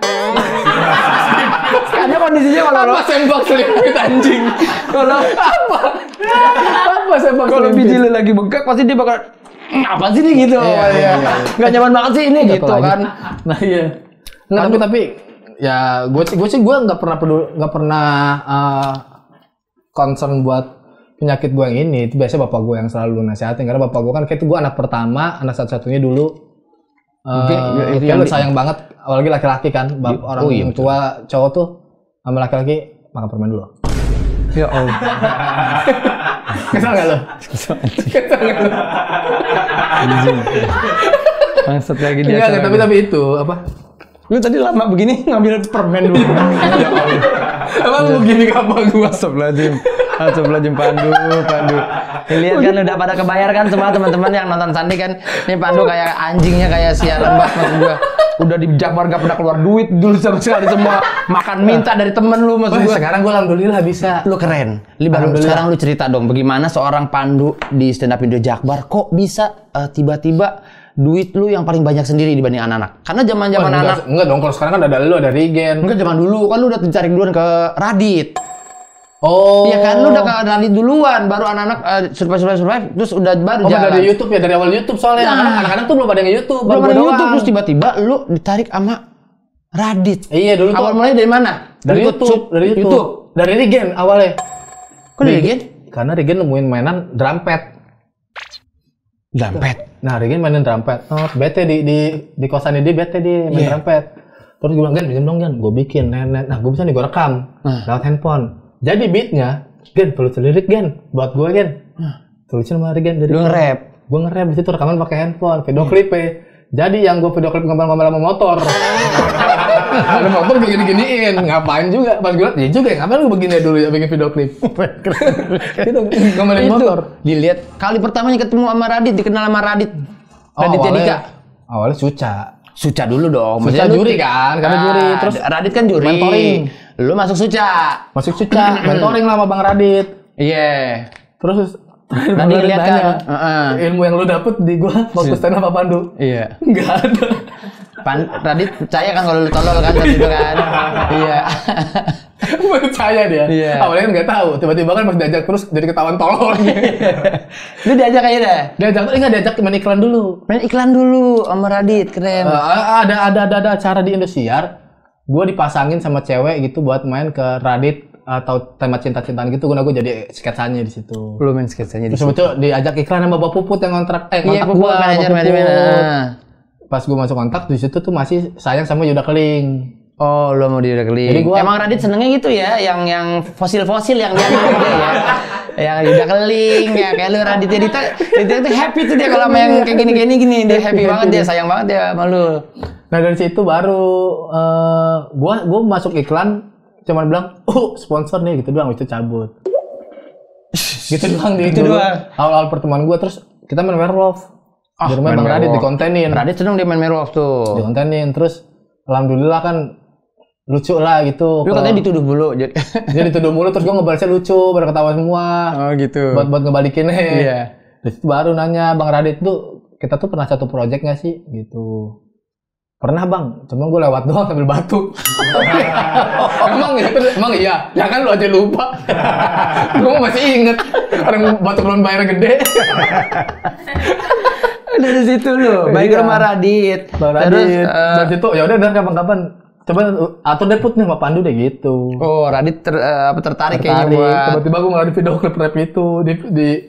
Karena kondisinya kalau Apa sempak slim fit anjing? kalau Apa sempak kalau slim biji fit? lu lagi bengkak pasti dia bakal apa sih ini gitu. Iya. Nggak nyaman banget sih ini gitu Jatuh lagi. kan. Nah iya. Nggak, tapi ya gue sih nggak pernah concern buat penyakit gue yang ini. Itu biasanya bapak gue yang selalu nasihatin, karena bapak gue kan kayak itu gue anak pertama, anak satu-satunya dulu. Itu Kayak yang lu sayang banget, apalagi laki-laki kan. Orang iya, yang tua cowok tuh sama laki-laki makan permen dulu. Ya Allah. Kesal nggak lo? Kesal nggak lo? Bangsat lagi dia. Enggak, tapi itu apa? Lu tadi lama begini ngambil permen dulu. Ya Allah. Emang lu gini apa gua? Astagfirullahaladzim, Pandu. Nih, lihat kan udah pada kebayar kan semua teman-teman yang nonton Sandi kan. Ini Pandu kayak anjingnya kayak sialan banget maksud gua. Udah di Jakbar gak pernah keluar duit dulu sama sekali, semua makan minta dari temen lu maksud gua. Sekarang gua alhamdulillah bisa. Lu keren. Sekarang lu cerita dong bagaimana seorang Pandu di stand up Indo Jakbar kok bisa tiba-tiba duit lu yang paling banyak sendiri dibanding anak-anak. Karena zaman-zaman anak Enggak dong, kalau sekarang kan ada lu, ada Regen. enggak, zaman dulu kan lu udah ditarik duluan ke Radit. Oh. Iya kan, lu udah ke Radit duluan, baru anak-anak survive, terus udah baru jalan. Dari YouTube ya, dari awal YouTube soalnya. Nah. Anak-anak tuh belum ada yang YouTube. Belum ada YouTube, terus tiba-tiba lu ditarik sama Radit. Iya, dulu Awal tuh. mulai dari mana? Dari YouTube. Dari Regen awalnya. Kok dari Regen? Karena Regen nemuin mainan drumpad. Nah, Regen mainin drumpad. Oh, bete di kosannya dia, bete dia main drumpad. Terus gue bilang, Gen, pinjam dong, Gen. Gue bikin, nenek. Nah, gue bisa nih, gue rekam. Lewat handphone. Jadi beatnya, Gen, tulis lirik, Gen. Buat gue, Gen. Tulisin sama Regen. Lu nge-rap? Gue nge-rap, di situ rekaman pakai handphone. Video klipnya. Jadi yang gue video klip ngomel-ngomel sama motor. Ada motor gue gini-giniin. Ngapain juga? Pas gue liat, ya juga ya. Ngapain lu begini dulu ya bikin video klip? Gitu, ngomelin motor. Dilihat kali pertamanya ketemu sama Radit, dikenal sama Radit. Raditya Dika. Awalnya Suca Dulu dong. Suca juri kan, karena juri. Terus Radit kan juri. mentoring. Lu masuk Suca. Mentoring lah sama Bang Radit. Iya. Terus Tadi lihat kan. ilmu yang lu dapet di gua waktu stand up apa Pandu? Iya. Enggak ada. Radit percaya kan kalau lu tolol kan waktu itu kan. Iya. Percaya dia. Iya. Awalnya kan nggak tahu, tiba-tiba kan pas diajak terus jadi ketahuan tolol. Lu diajak aja deh. Diajak main iklan dulu. Main iklan dulu sama Radit, keren. Ada acara di Indosiar. Gue dipasangin sama cewek gitu buat main ke Radit atau tema cinta-cintaan gitu. Gue jadi sketsanya di situ. Lu main sketsanya di Terus itu diajak iklan sama Bapak Puput yang kontrak Iya, kontak Puput, gua, manajer. Bapak Puput. Pas gue masuk kontak di situ tuh masih sayang sama Yuda Keling. Oh, lu mau dia keling. Jadi Emang Radit senengnya gitu ya, yang fosil-fosil yang dia mau dia ya. Yang udah keling ya, kayak lu Raditya Dita itu happy tuh dia kalau sama yang kayak gini dia happy banget dia, sayang banget dia sama lu. Nah dari situ baru gua masuk iklan cuman bilang, sponsor nih gitu doang, itu cabut. Gitu doang di Itu dulu. doang. Awal-awal pertemuan gua terus kita main werewolf. Di rumah Bang Radit dikontenin. Radit seneng dia main werewolf tuh. Dikontenin terus alhamdulillah kan lucu lah gitu. Lu katanya dituduh mulu. Dia dituduh mulu terus gua ngebalasnya lucu, pada ketawa semua. Oh gitu. Buat ngebalikinnya. Iya. Terus baru nanya Bang Radit tuh, kita tuh pernah satu project nggak sih? Gitu. Pernah Bang, cuma gue lewat doang sambil batu. emang iya? Ya kan lu aja lupa. Gue masih inget. Orang batu belum bayar gede. Dari situ lu, baik Iya. sama Radit. Terus dari situ ya udah kapan-kapan. Coba atur deh Put nih sama Pandu deh gitu. Oh, Radit tertarik kayaknya buat. Tiba-tiba gue ngeliat video klip rap itu di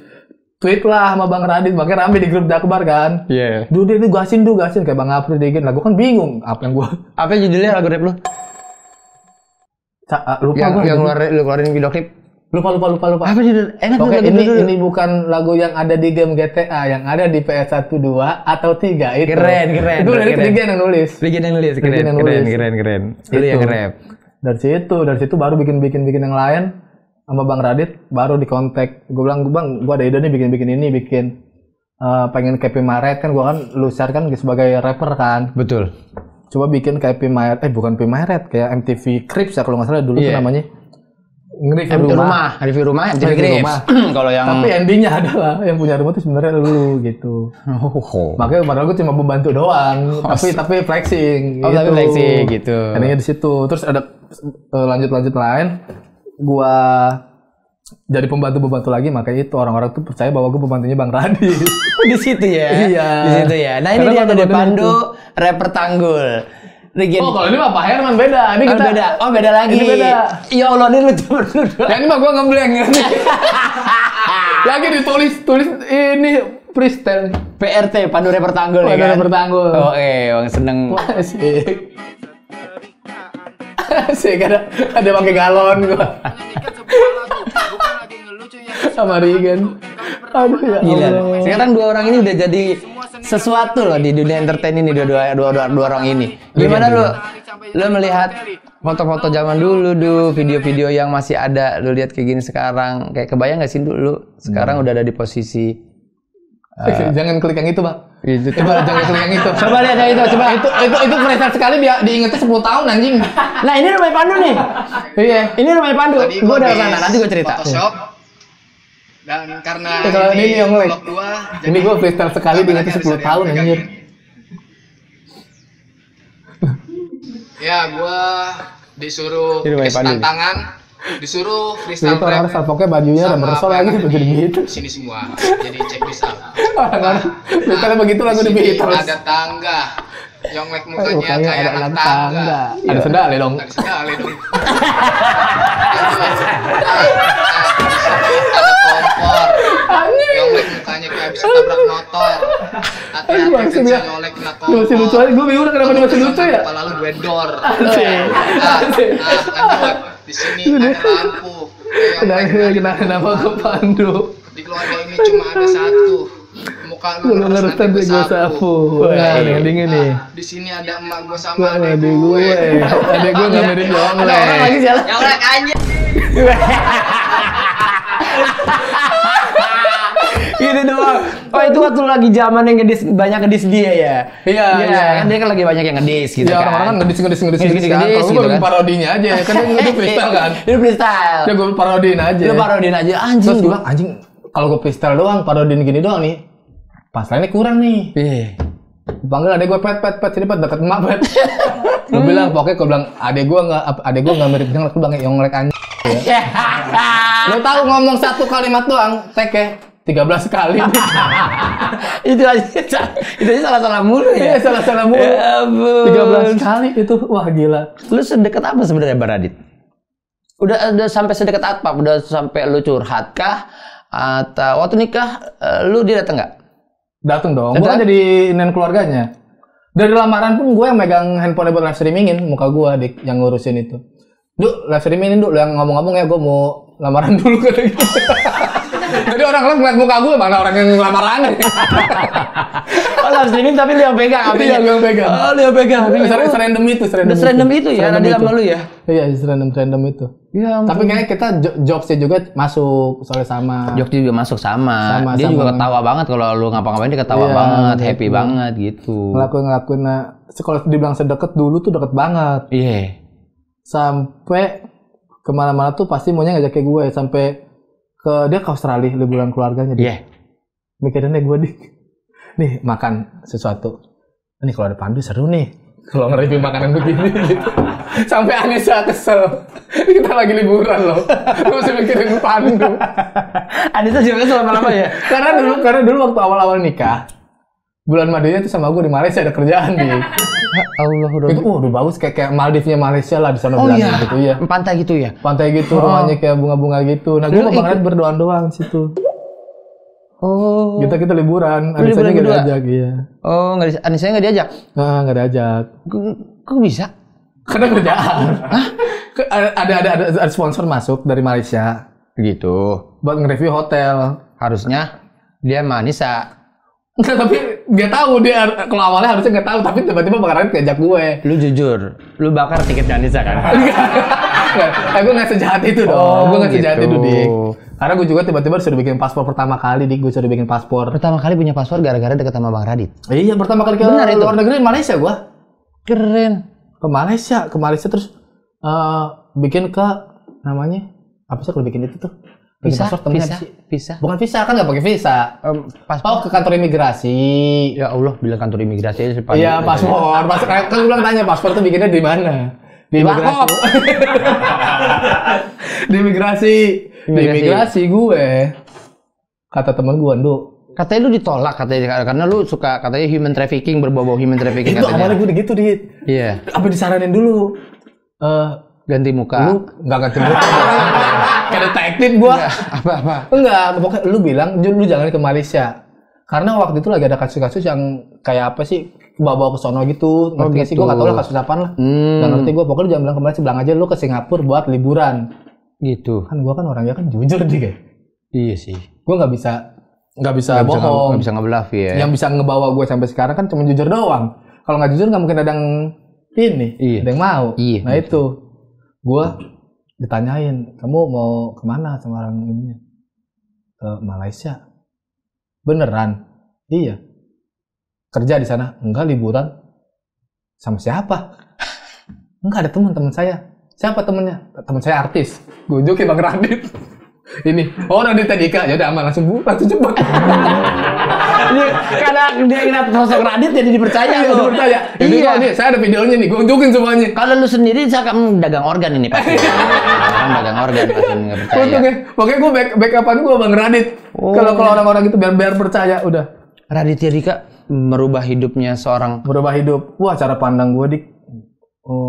tweet lah sama Bang Radit, makanya rame di grup Jakbar kan. Iya. Duh dia gasin kayak Bang April Degen. Lah gue kan bingung apa yang gue Apa judulnya lagu rap lu? lupa gue. Yang lu keluarin video klip. Lupa. Apa judul? Enak Oke, tuh lagu ini bukan lagu yang ada di game GTA, yang ada di PS1, 2 atau 3 itu. Keren. Itu lirik Regen yang nulis. Regen yang nulis, Regen yang nulis. keren. Itu yang nge-rap. Dari situ baru bikin yang lain sama Bang Radit, baru dikontak. Gue bilang, Bang, gue ada ide nih bikin pengen kayak Pimaret kan, gue kan lu share kan sebagai rapper kan. Betul. Coba bikin kayak Pimaret, bukan Pimaret, kayak MTV Cribs ya kalau nggak salah dulu tuh namanya. Review rumah MTV Cribs. Kalau yang tapi endingnya adalah yang punya rumah tuh sebenarnya lu gitu. Makanya padahal gue cuma membantu doang, tapi flexing. Oh, gitu. tapi flexing gitu. Endingnya di situ. Terus ada lanjut lain. Gua jadi pembantu lagi, makanya itu orang-orang tuh percaya bahwa gue pembantunya Bang Radit. Di situ ya. Iya. Di situ ya. Nah, ini dia ada Pandu, rapper Tanggul. Oh, kalau ini mah Pak Herman beda. Ini kita beda. Oh, beda lagi. Ini beda. Ya Allah, ini lucu berdua. Yang ini mah gua ngeblank ya. Lagi tulis ini freestyle. PRT, Pandu rapper Tanggul ya kan? Rapper Tanggul. Oh, Bang seneng. Asik ada pakai galon gua. Sama Regan. Aduh ya Gila. Allah. Sekarang dua orang ini udah jadi sesuatu loh di dunia entertain ini, dua orang ini. Gimana lu melihat foto-foto zaman dulu, video-video yang masih ada, lu lihat kayak gini sekarang, kayak kebayang nggak sih dulu sekarang udah ada di posisi jangan klik yang itu, Bang. itu. Coba jangan klik yang itu. Coba lihat yang itu, coba. Itu freestyle sekali dia diingetnya 10 tahun anjing. Nah, ini rumah Pandu nih. Iya. Ini rumah Pandu. Tadi Gua udah di kesana, nanti gua cerita. Photoshop. Dan karena Kalau ini yang nge-lag. vlog gua, Ini gua freestyle sekali diingetnya 10 tahun anjir. Ya, gua disuruh Ini rumah kasih Pandu nih. tantangan, disuruh freestyle Itu orang-orang rap salpoknya bajunya sama rubber soul apa lagi yang udah ada jadi di begitu. sini semua. Jadi check this out. Orang-orang freestyle begitu lagu di Beatles. Ada tangga. Yonglek mukanya Mukanya kayak ada anak anak tangga. tangga. Ada sendalnya dong. Ada sekali dong. Ada kompor. Yonglek mukanya kayak habis ketabrak motor. Hati-hati maksudnya, kecil Yonglek kena Lu masih lucu kompor. aja, gue bingung kenapa dia masih lucu ya? Kepala lu gwedor. Asik. Lanjut. Di sini ada lampu. Kenapa gue Pandu? Di keluarga ini cuma ada satu. Muka lu Lu harus ngerti nanti gue sapu. Nah, yang dingin nih. Di sini ada emak gue Gua sama ada adek gue. Ada gue nggak mirip Ada orang lagi Yonglek. jalan. Yonglek anjir. Gitu doang. Oh, itu waktu lagi zaman yang banyak ngedis dia ya. Iya. Kan dia kan lagi banyak yang ngedis gitu Ya kan. orang-orang kan ngedis kan. Ngedis, Kalau gitu gue kan. parodinya aja, kan itu freestyle kan. Itu freestyle. Ya gue parodiin aja. Lu parodiin aja Terus anjing. gue bilang, anjing kalau gue freestyle doang, parodiin gini doang nih, pas lainnya kurang nih. Iya. Panggil adek gue pet sini pet deket emak pet. Gue bilang pokoknya gue bilang adek gue nggak mirip Yonglek, gue bilang Yonglek anjing. Lo tahu ngomong satu kalimat doang, teke 13 kali. Itu aja salah-salah mulu ya. Iya salah mulu. Ya ampun. 13 kali itu, wah gila. Lu sedekat apa sebenarnya Bang Radit? Udah sampai sedekat apa? Udah sampai lu curhat kah? Atau waktu nikah lu dia datang nggak? Dateng dong, gue kan jadi inen keluarganya. Dari lamaran pun gue yang megang handphone buat live streamingin, muka gue dik yang ngurusin itu. Duk, live streamingin dulu, yang ngomong-ngomong ya gue mau lamaran dulu kata gitu. Jadi orang-orang ngeliat muka gue, mana orang yang lamaran. Oh, live streaming tapi lu yang pegang Iya, gue yang pegang. Oh, lu yang pegang. Serandom itu, Serandom itu ya, nanti sama lu ya. Iya, serandom itu. Iya. Tapi kayaknya kita jokesnya juga masuk, soalnya sama. Jok juga masuk sama. Dia juga ketawa banget kalau lu ngapa-ngapain dia ketawa banget, happy banget gitu. Ngelakuin. Nah, kalau dibilang sedekat dulu tuh deket banget. Iya. Sampai kemana-mana tuh pasti maunya ngajak kayak gue, sampai dia ke Australia liburan keluarganya. Iya. Mikirinnya gue nih makan sesuatu. Ini kalau ada Pandu seru nih. Kalau nge-review makanan begini gitu. Sampai Anissa kesel. Kita lagi liburan loh. Lu masih mikirin Pandu. Anissa juga kesel lama-lama ya. Karena dulu waktu awal-awal nikah, bulan Madanya tuh sama gue di Malaysia ada kerjaan nih. Allah Itu udah bagus kayak Maldivnya Malaysia lah di sana bilangnya gitu ya. Pantai gitu ya. Pantai gitu, rumahnya kayak bunga-bunga gitu. Nah, gue mau banget berdoa doang situ. Oh. Kita liburan, Lu Anissa liburan nggak berdua? diajak iya. Oh, Anissa nggak diajak? Nah, nggak diajak. Kok bisa? Karena kerjaan. Hah? Ada sponsor masuk dari Malaysia Gitu. buat nge-review hotel. Harusnya dia sama Anissa. Enggak, tapi nggak tahu dia kalau awalnya harusnya nggak tahu, tapi tiba-tiba Bang Radit ngajak gue. Lu jujur, lu bakar tiketnya Anissa kan? Gue nggak sejahat itu dong. Gue nggak sejahat gitu. itu, Dik. Karena gue juga tiba-tiba disuruh bikin paspor pertama kali, Dik. Gue suruh bikin paspor. Pertama kali punya paspor gara-gara deket sama Bang Radit. Iya, pertama kali ke Benar itu? luar negeri Malaysia gue. Keren. Ke Malaysia terus bikin ke namanya apa sih kalau bikin itu tuh? Bikin paspor temennya apa sih? Visa. Bukan visa, kan nggak pakai visa. Oh, ke kantor imigrasi. Ya Allah, bilang kantor imigrasi aja sih. Iya, paspor. Kan gue bilang tanya paspor tuh bikinnya di mana? Di imigrasi. Di imigrasi gue. Kata teman gue, Nduk. Katanya lu ditolak katanya karena lu suka katanya human trafficking, berbau-bau human trafficking Itu katanya. awalnya gue gitu, Dit. Iya. Apa disaranin dulu? Ganti muka. Lu nggak ganti muka. Kayak detektif gua. Apa-apa. Enggak, pokoknya lu bilang lu jangan ke Malaysia. Karena waktu itu lagi ada kasus-kasus yang kayak apa sih, bawa-bawa ke sono gitu. Ngerti nggak sih? Gua nggak tahu lah kasus apaan lah. Nggak ngerti gua. Pokoknya lu jangan bilang ke Malaysia, bilang aja lu ke Singapura buat liburan. Gitu. Kan gua kan orangnya kan jujur nih, kayak. Iya sih. Gua nggak bisa bohong. Nggak bisa ngebluff ya. Yang bisa ngebawa gue sampai sekarang kan cuma jujur doang. Kalau nggak jujur nggak mungkin ada yang ini, Iya. ada yang mau. Iya. Nah itu, gue ditanyain, kamu mau kemana sama orang ininya? Ke Malaysia. Beneran? Iya. Kerja di sana? Enggak, liburan. Sama siapa? Enggak, ada teman saya. Siapa temennya? Teman saya artis. Gue unjukin Bang Radit. Ini, oh Radit Dika, ya udah aman, langsung cepet. Ini karena dia ingat sosok Radit jadi dipercaya. Iya, dipercaya. Ini kok nih, saya ada videonya nih, gue unjukin semuanya. Kalau lu sendiri misalkan dagang organ ini pasti. Kan dagang organ pasti nggak percaya. Untungnya, pokoknya gue backupan gue Bang Radit. Kalau orang-orang itu biar percaya, udah. Raditya Dika merubah hidupnya seorang Berubah hidup. Wah, cara pandang gue, Dik.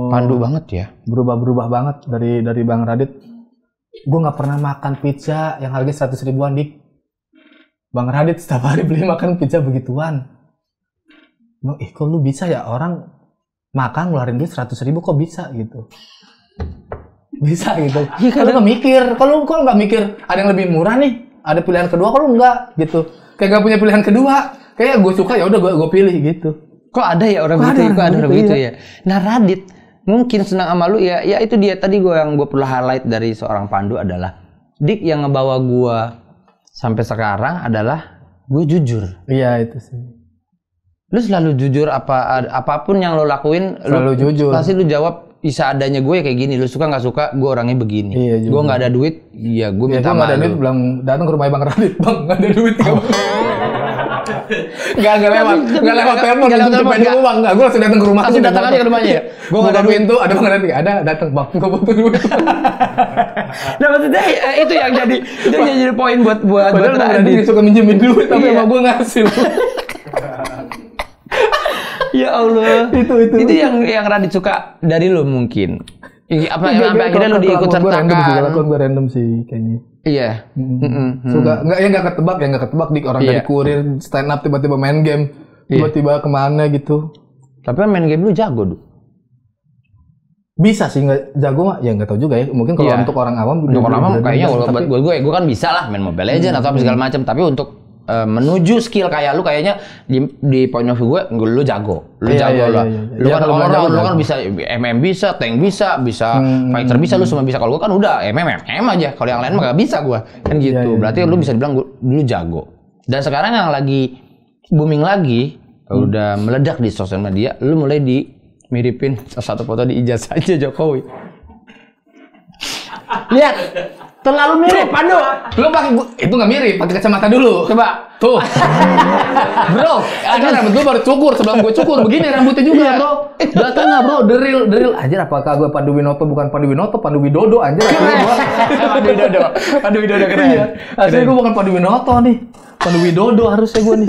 pandu banget ya. Berubah banget dari Bang Radit. Gue nggak pernah makan pizza yang harganya 100 ribuan, Dik. Bang Radit setiap hari beli makan pizza begituan. Kok lu bisa ya, orang makan ngeluarin duit 100 ribu kok bisa gitu. Bisa gitu. Ya, kalau nggak mikir, kalau nggak mikir ada yang lebih murah nih, ada pilihan kedua, kalau nggak gitu. Kayak nggak punya pilihan kedua, kayak gue suka ya udah gue pilih gitu. Kok ada ya orang begitu? Kok ada orang begitu ya? Nah, Radit mungkin senang sama lu ya itu dia tadi yang gue perlu highlight dari seorang pandu adalah Dik yang ngebawa gue sampai sekarang adalah gue jujur. Iya itu sih. Lu selalu jujur apapun yang lo lakuin. Selalu jujur. Pasti lu jawab bisa adanya gue kayak gini. Lu suka nggak suka gue orangnya begini. Iya, gue nggak ada duit. Ya gue minta sama lu. Nggak ada duit, bilang datang ke rumah Bang Radit, Bang nggak ada duit. Nggak lewat telepon, nggak. Gue langsung datang ke rumah. Langsung datang aja ke rumahnya ya. Gue nggak ada pintu, ada Bang Radit, ada datang Bang, gue butuh duit. Nah maksudnya itu yang jadi poin buat Padahal Bang Radit suka minjemin duit, tapi emang gue ngasih. Ya Allah. Itu yang Radit suka dari lo mungkin. Apa akhirnya lo diikut sertakan? Gue random sih kayaknya. Iya. Suka nggak ketebak Dik, orang dari kurir stand up tiba-tiba main game, tiba-tiba kemana gitu. Tapi main game lu jago, Du. Bisa sih, nggak jago mah ya nggak tahu juga ya. Mungkin kalau untuk orang awam, kayaknya kalau buat gue kan bisa lah main Mobile Legends atau apa segala macam. Tapi untuk menuju skill kayak lu kayaknya di point of view gue lu jago. Lu jago lah. Lu kan bisa MM bisa, tank bisa fighter bisa, lu semua bisa. Kalau gue kan udah MM aja. Kalau yang lain mah gak bisa gue. Kan gitu. Berarti lu bisa dibilang lu jago. Dan sekarang yang lagi booming lagi, udah meledak di sosial media, lu mulai miripin satu foto di ijazah aja Jokowi. Lihat. Terlalu mirip, Pandu. Lu pakai itu nggak mirip, pakai kacamata dulu. Coba. Tuh. Bro, ada rambut gua baru cukur, sebelum gua cukur begini rambutnya juga, Bro. Belakang nggak, Bro? Deril. Anjir, apakah gua Pandu Winoto bukan Pandu Winoto, Pandu Widodo anjir gua. Pandu Widodo keren. Iya. Asli gua bukan Pandu Winoto nih. Pandu Widodo harusnya gua nih.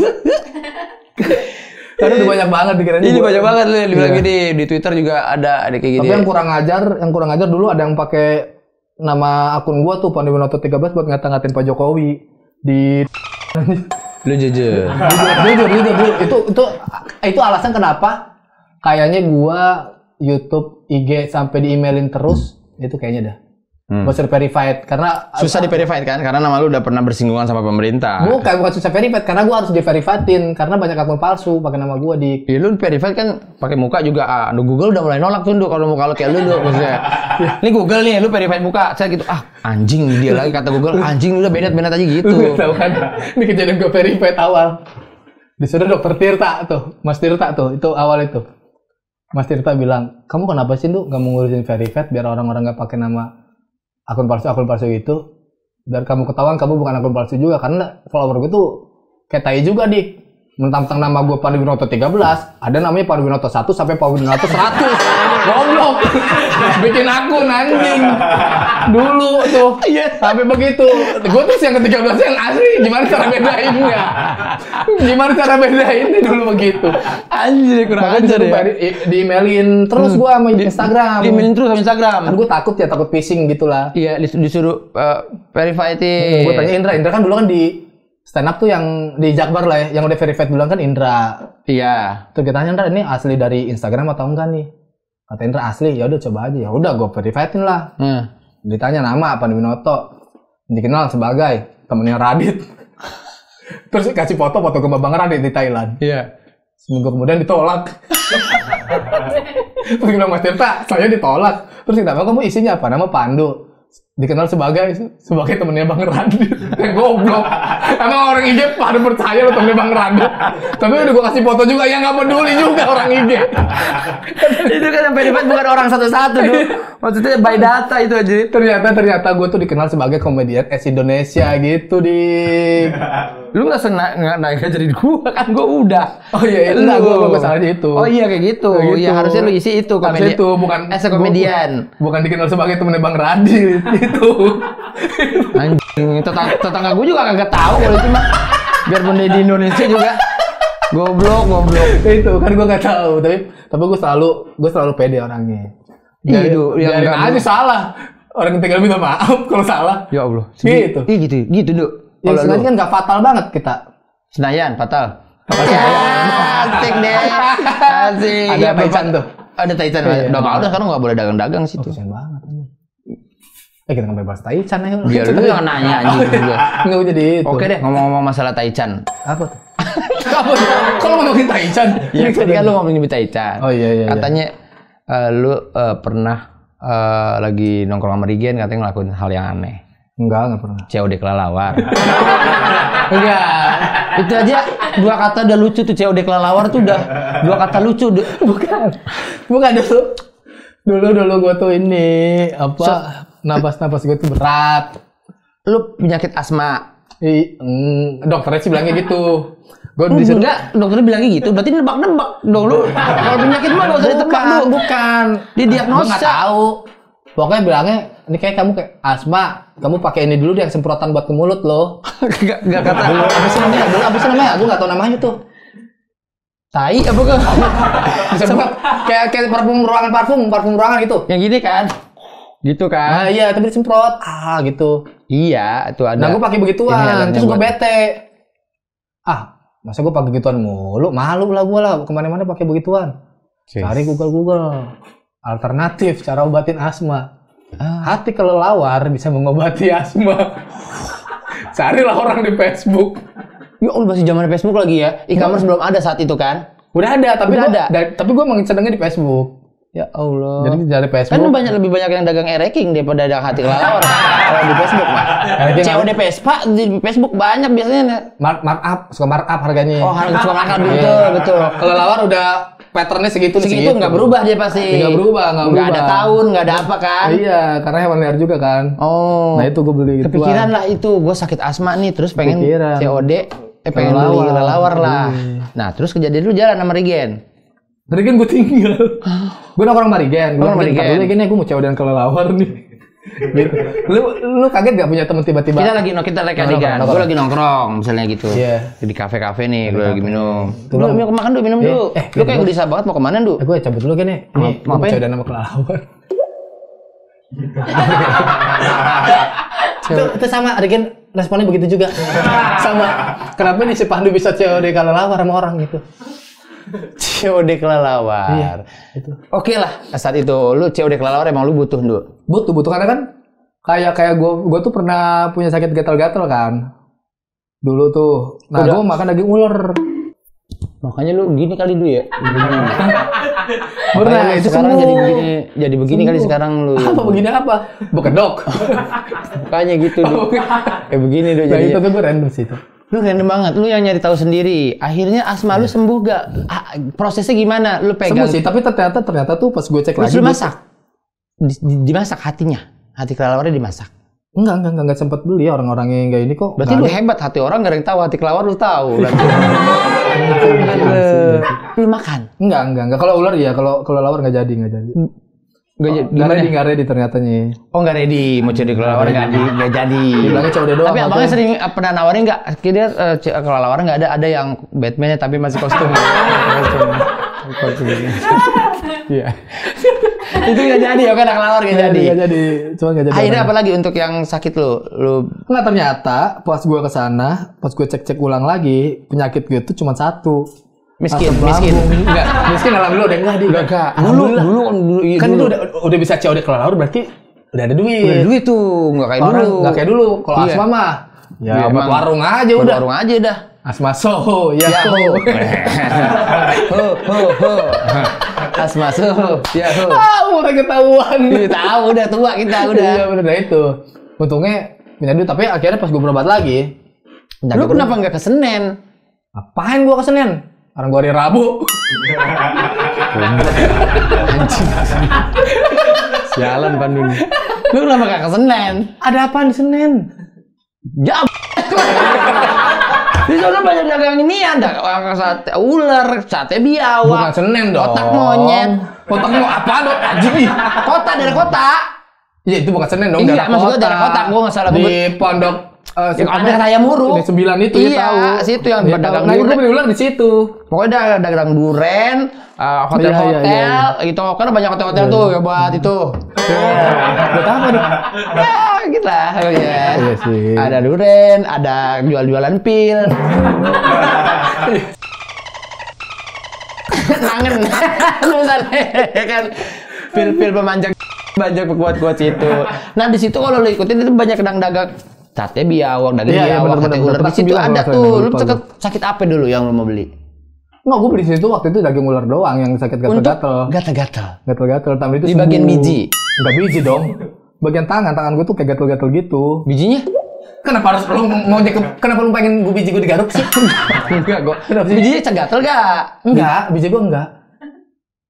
Karena udah banyak banget dikira ini banyak banget nih dibilang gini di Twitter juga ada kayak gini. Tapi yang kurang ajar dulu ada yang pakai nama akun gua tuh Pandu Winoto 13 buat ngata-ngatain Pak Jokowi di lu jujur. Itu alasan kenapa kayaknya gua YouTube IG sampai di-emailin terus itu kayaknya dah. Bocor verified karena Susah di-verified kan? Karena nama lu udah pernah bersinggungan sama pemerintah. bukan susah verified karena gua harus di-verifiedin karena banyak akun palsu pakai nama gua di. Ya lu verified kan pakai muka juga. Google udah mulai nolak tuh kalau muka lu kayak lu maksudnya. Ini Google nih, lu verified muka. Saya gitu, anjing dia lagi kata Google, anjing lu udah beda aja gitu. Lu tahu kan? Ini kejadian gua verified awal. Disuruh dokter Tirta tuh, Mas Tirta tuh, itu awal itu. Mas Tirta bilang, kamu kenapa sih lu nggak mau ngurusin verified biar orang-orang nggak pakai nama akun palsu gitu, biar kamu ketahuan kamu bukan akun palsu juga, karena follower gue tuh kayak tai juga mentang-mentang nama gue Pandu Winoto 13, ada namanya Pandu Winoto 1 sampai Pandu Winoto 100. Goblok. Bikin akun anjing. Dulu tuh. Sampai begitu. Gue tuh yang ke-13 yang asli, gimana cara bedainnya? Gimana cara bedainnya dulu begitu. Anjir, kurang ajar ya. Di-emailin terus gue sama Instagram. Di-emailin terus sama Instagram. Kan gue takut phishing gitulah. Iya, disuruh verified. Gue tanya Indra kan dulu kan di stand up tuh yang di Jakbar lah ya, yang udah verified duluan kan Indra. Iya. Terus kita tanya, Indra ini asli dari Instagram atau enggak nih? Kata Indra asli, ya udah coba aja. Ya udah gue verifiedin lah. Ditanya nama Pandu Winoto, dikenal sebagai temennya Radit. Terus kasih foto ke Bang Radit di Thailand. Iya. Seminggu kemudian ditolak. Terus bilang, Mas Tirta, saya ditolak. Terus kenapa kamu isinya apa? Nama Pandu. Dikenal sebagai temennya Bang Radit. Goblok. Emang orang IG pada percaya lo temennya Bang Radit. Tapi udah gue kasih foto juga, yang gak peduli juga orang IG. Itu kan yang verified bukan orang satu-satu tuh. Maksudnya by data itu aja. Ternyata gue tuh dikenal sebagai komedian Indonesia gitu, Dik. Lu nggak naik aja di gua kan gua udah. Oh iya, enggak gua salah itu. Oh iya kayak gitu. Ya harusnya lu isi itu komedian. Itu bukan komedian. Bukan dikenal sebagai temennya Bang Radit itu. Anjing, tetangga gua juga kagak tahu kalau itu mah. Biarpun dia di Indonesia juga. Goblok. Itu kan gua nggak tahu, tapi gua selalu pede orangnya. Biarin aja salah. Orang yang tinggal minta maaf kalau salah. Ya Allah. Gitu. Gitu, Duk. Yang Senayan kan nggak fatal banget kita. Senayan, fatal. Asik deh. Asik. Ada Taichan tuh. Ada Taichan. Udah nggak ada, sekarang nggak boleh dagang-dagang situ. Kasian banget. Kita nggak bebas Taichan ya. Biar lu jangan nanya anjing juga. Nggak jadi itu. Oke deh, ngomong-ngomong masalah Taichan. Apa tuh? Kalau ngomongin Taichan. Iya, tadi kan lu ngomongin Taichan. Oh iya. Katanya lu pernah lagi nongkrong sama Rigen, katanya ngelakuin hal yang aneh. Enggak pernah. COD kelelawar. Enggak. Itu aja dua kata udah lucu tuh, COD kelelawar tuh udah dua kata lucu. Bukan dulu gua tuh ini napas gue tuh berat. Lu penyakit asma. Dokternya sih bilangnya gitu. Gue enggak, dokternya bilangnya gitu. Berarti nebak-nebak dong lu. Kalau penyakit mah enggak usah ditebak lu. Bukan. Dia diagnosa. Gua enggak tahu. Pokoknya bilangnya, ini kayak kamu kayak asma. Kamu pakai ini dulu deh, yang semprotan buat ke mulut lo. Enggak kata. Apa sih namanya? Gue enggak tahu namanya tuh. Tai apa ke? Disemprot kayak parfum ruangan gitu. Yang gini kan? Gitu kan? Ah iya, tapi disemprot. Gitu. Iya, itu ada. Nah, gue pakai begituan. Terus gue bete. Masa gue pakai begituan mulu? Malu lah gue lah. Kemana-mana pakai begituan. Cari Google. Alternatif cara obatin asma. Hati kelelawar bisa mengobati asma. Carilah orang di Facebook. Ya Allah, masih zaman Facebook lagi ya. E-commerce belum ada saat itu kan? Udah ada, tapi gue emang senengnya di Facebook. Ya Allah. Jadi dari Facebook. Kan lebih banyak yang dagang e-ranking daripada dagang hati kelelawar. Kalau di Facebook mah. COD Vespa di Facebook banyak biasanya. Suka markup harganya. Oh, suka markup betul. Kelelawar udah patternnya segitu nggak berubah dia pasti. Nggak berubah. Nggak ada tahun, nggak ada apa kan? Iya, karena hewan liar juga kan. Oh. Nah itu gue beli gitu. Kepikiran lah itu, gue sakit asma nih, terus pengen COD, pengen beli kelelawar lah. Nah terus kejadian dulu jalan sama Rigen. Rigen gue tinggal. Gue nongkrong sama Rigen. Gue mau COD dan kelelawar nih. Gitu. Lu kaget gak punya temen tiba-tiba? Kita lagi Rigen. Gue lagi nongkrong misalnya gitu. Di kafe-kafe nih, gue lagi minum. Lu mau makan dulu, minum dulu. Lu kayak gelisah banget mau kemana dulu? Gue cabut dulu kan ya. Mau COD sama kelelawar. Itu sama, Rigen responnya begitu juga. Sama. Kenapa nih si Pandu bisa COD kelelawar sama orang gitu? COD kelelawar. Iya, itu. Oke lah, saat itu lu COD kelelawar emang lu butuh, Nduk. Butuh karena kan Kayak gue tuh pernah punya sakit gatal-gatal kan. Dulu tuh. Nah, gue makan daging ular. Makanya lu gini kali dulu ya. Pernah Makanya itu sekarang sembuh. jadi begini kali sekarang lu. Apa begini apa? Bekedok. Makanya gitu dulu. Begini dulu Nah, jadi. itu tuh gue random sih itu. Lu random banget, lu yang nyari tahu sendiri. Akhirnya asma lu sembuh gak? Prosesnya gimana? Lu pegang. Sembuh sih, tapi ternyata tuh pas gue cek Terus lagi. lu masak? Dimasak hatinya? Hati kelelawarnya dimasak? Enggak sempet beli orang-orang yang kayak ini kok. Berarti lu hebat, hati orang gak ada yang tahu, hati kelelawar lu tahu. Lu makan? Enggak. Kalau ular iya, kalau kelelawar nggak jadi. Nggak ready ternyata nih. Oh nggak ready, mau jadi kelelawar nggak jadi. Dibilangnya cowok doang. Tapi abangnya sering pernah nawarin nggak? Kira kelelawar nggak ada yang Batman-nya tapi masih kostum. Iya. Itu nggak jadi, ya kan kelelawar nggak jadi. Nggak jadi, cuma nggak jadi. Akhirnya apa lagi untuk yang sakit lu? Nggak, ternyata pas gue kesana, pas gue cek ulang lagi, penyakit gue itu cuma satu. Miskin. Enggak, miskin alhamdulillah udah enggak di. Enggak. Dulu Kan itu udah bisa COD kelelawar berarti udah ada duit. Udah duit tuh, nggak kayak dulu. Nggak kayak dulu. Kalau Iya. asma mah, ya Iya, buat emang. warung aja Buat udah. warung aja dah. Asma Soho, ya ho. Ho. Asma Soho, ya ho. Udah ketahuan. Tahu udah tua kita udah. Iya bener, nah itu. Untungnya punya duit, tapi akhirnya pas gue berobat lagi. Lu kenapa nggak ke Senen? Ngapain gue ke Senen? Orang gue hari Rabu. Anjing. Sialan Bandung. Lu kenapa nggak ke Senen? Ada apaan di Senen? Ya. Di sana banyak dagang ini ada sate ular, sate biawak. Bukan Senen dong. Otak monyet. Otak mau apa dong? Anjing. Kota dari kota. Iya itu bukan Senen dong. Iya, maksud gua daerah kota. Gua nggak salah. Di pondok. Yang ada Raya Muruk. Di 9 itu iya, dia tahu. situ yang Dia berdagang tahu. Nah, gue duren. beli ular di situ. Pokoknya ada dagang duren, hotel-hotel, gitu. Karena banyak hotel-hotel tuh ya buat itu. Buat apa nih? Ya, gitu lah. Ya. Iya sih. Ada duren, ada jual-jualan pil. Nangen. Misalnya kan pil-pil pemanjang banyak kuat-kuat situ. Nah, di situ kalau lu ikutin itu banyak dagang sate biawak, daging Iya, biawak, bener-bener. sate ular. Di situ 9 ada maksudnya, tuh. Lu lupa sakit apa dulu yang lu mau beli? Nggak, gue beli di situ waktu itu daging ular doang yang sakit gatal-gatal. Gatal-gatal. Gatal-gatal, tapi itu Di sembuh. bagian biji? Enggak biji dong. Bagian tangan gue tuh kayak gatal-gatal gitu. Bijinya? Kenapa harus kenapa lu pengen biji gue digaruk sih? Enggak, gua. Kenapa sih? Bijinya gatal gak? Enggak, biji gue enggak.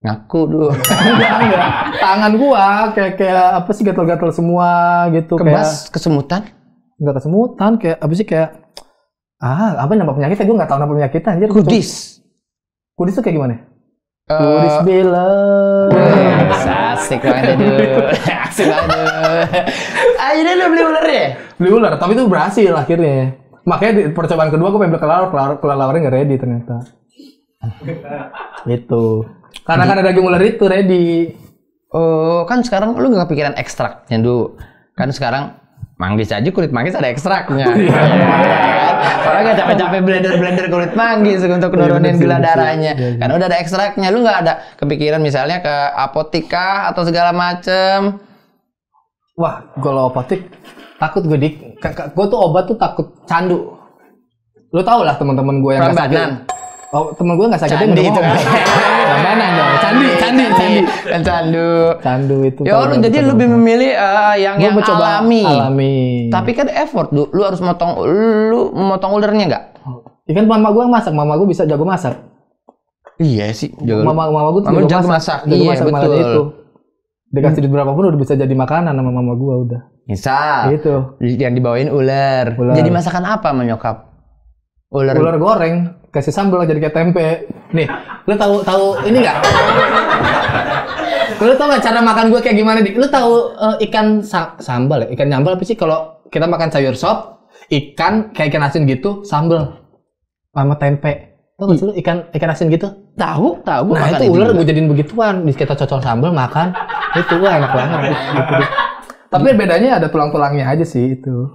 Ngaku dulu. enggak. Tangan gua kayak apa sih gatal-gatal semua gitu. Kebas, kesemutan? Enggak kesemutan, kayak apa sih kayak apa nama penyakitnya? Gua enggak tahu nama penyakitnya anjir. Kudis. Kudis tuh kayak gimana? Kudis bilang. Asik banget itu. Asik banget. Akhirnya lu beli ular ya? Beli ular, tapi itu berhasil akhirnya. Makanya di percobaan kedua gua pengen beli kelelawar nggak ready ternyata. Itu. Karena kan ada daging ular itu ready. Oh, kan sekarang lu nggak kepikiran ekstraknya dulu. Kan sekarang manggis aja kulit manggis ada ekstraknya. Orang nggak capek-capek blender kulit manggis untuk nurunin gula darahnya. Kan udah ada ekstraknya. Lu nggak ada kepikiran misalnya ke apotika atau segala macem. Wah, kalau apotik takut gue gue tuh obat tuh takut candu. Lu tau lah teman-teman gue yang nggak sakit. Oh, temen gue nggak sakit Candi itu kan. Rambanan dong. Candu itu. Ya lu jadi lu lebih memilih yang alami. Tapi kan effort lu harus memotong ulernya nggak? Ikan mama gue masak, mama gue bisa jago masak. Iya sih. Mama gue tuh jago masak. Iya betul. Itu. Dikasih duit berapapun udah bisa jadi makanan sama mama gue udah. Misal. Itu. Yang dibawain ular. Jadi masakan apa menyokap? Ular goreng, kasih sambal jadi kayak tempe. Nih, lu tahu ini nggak? Lu tahu nggak cara makan gue kayak gimana? Lu tahu ikan sambal ya? Ikan nyambal apa sih kalau kita makan sayur sop, ikan kayak ikan asin gitu, sambal sama tempe. Tahu nggak sih lu ikan asin gitu? Tahu. Nah itu ular gue jadiin begituan, kita cocol sambal makan, itu enak banget. Gitu. Tapi bedanya ada tulang-tulangnya aja sih itu.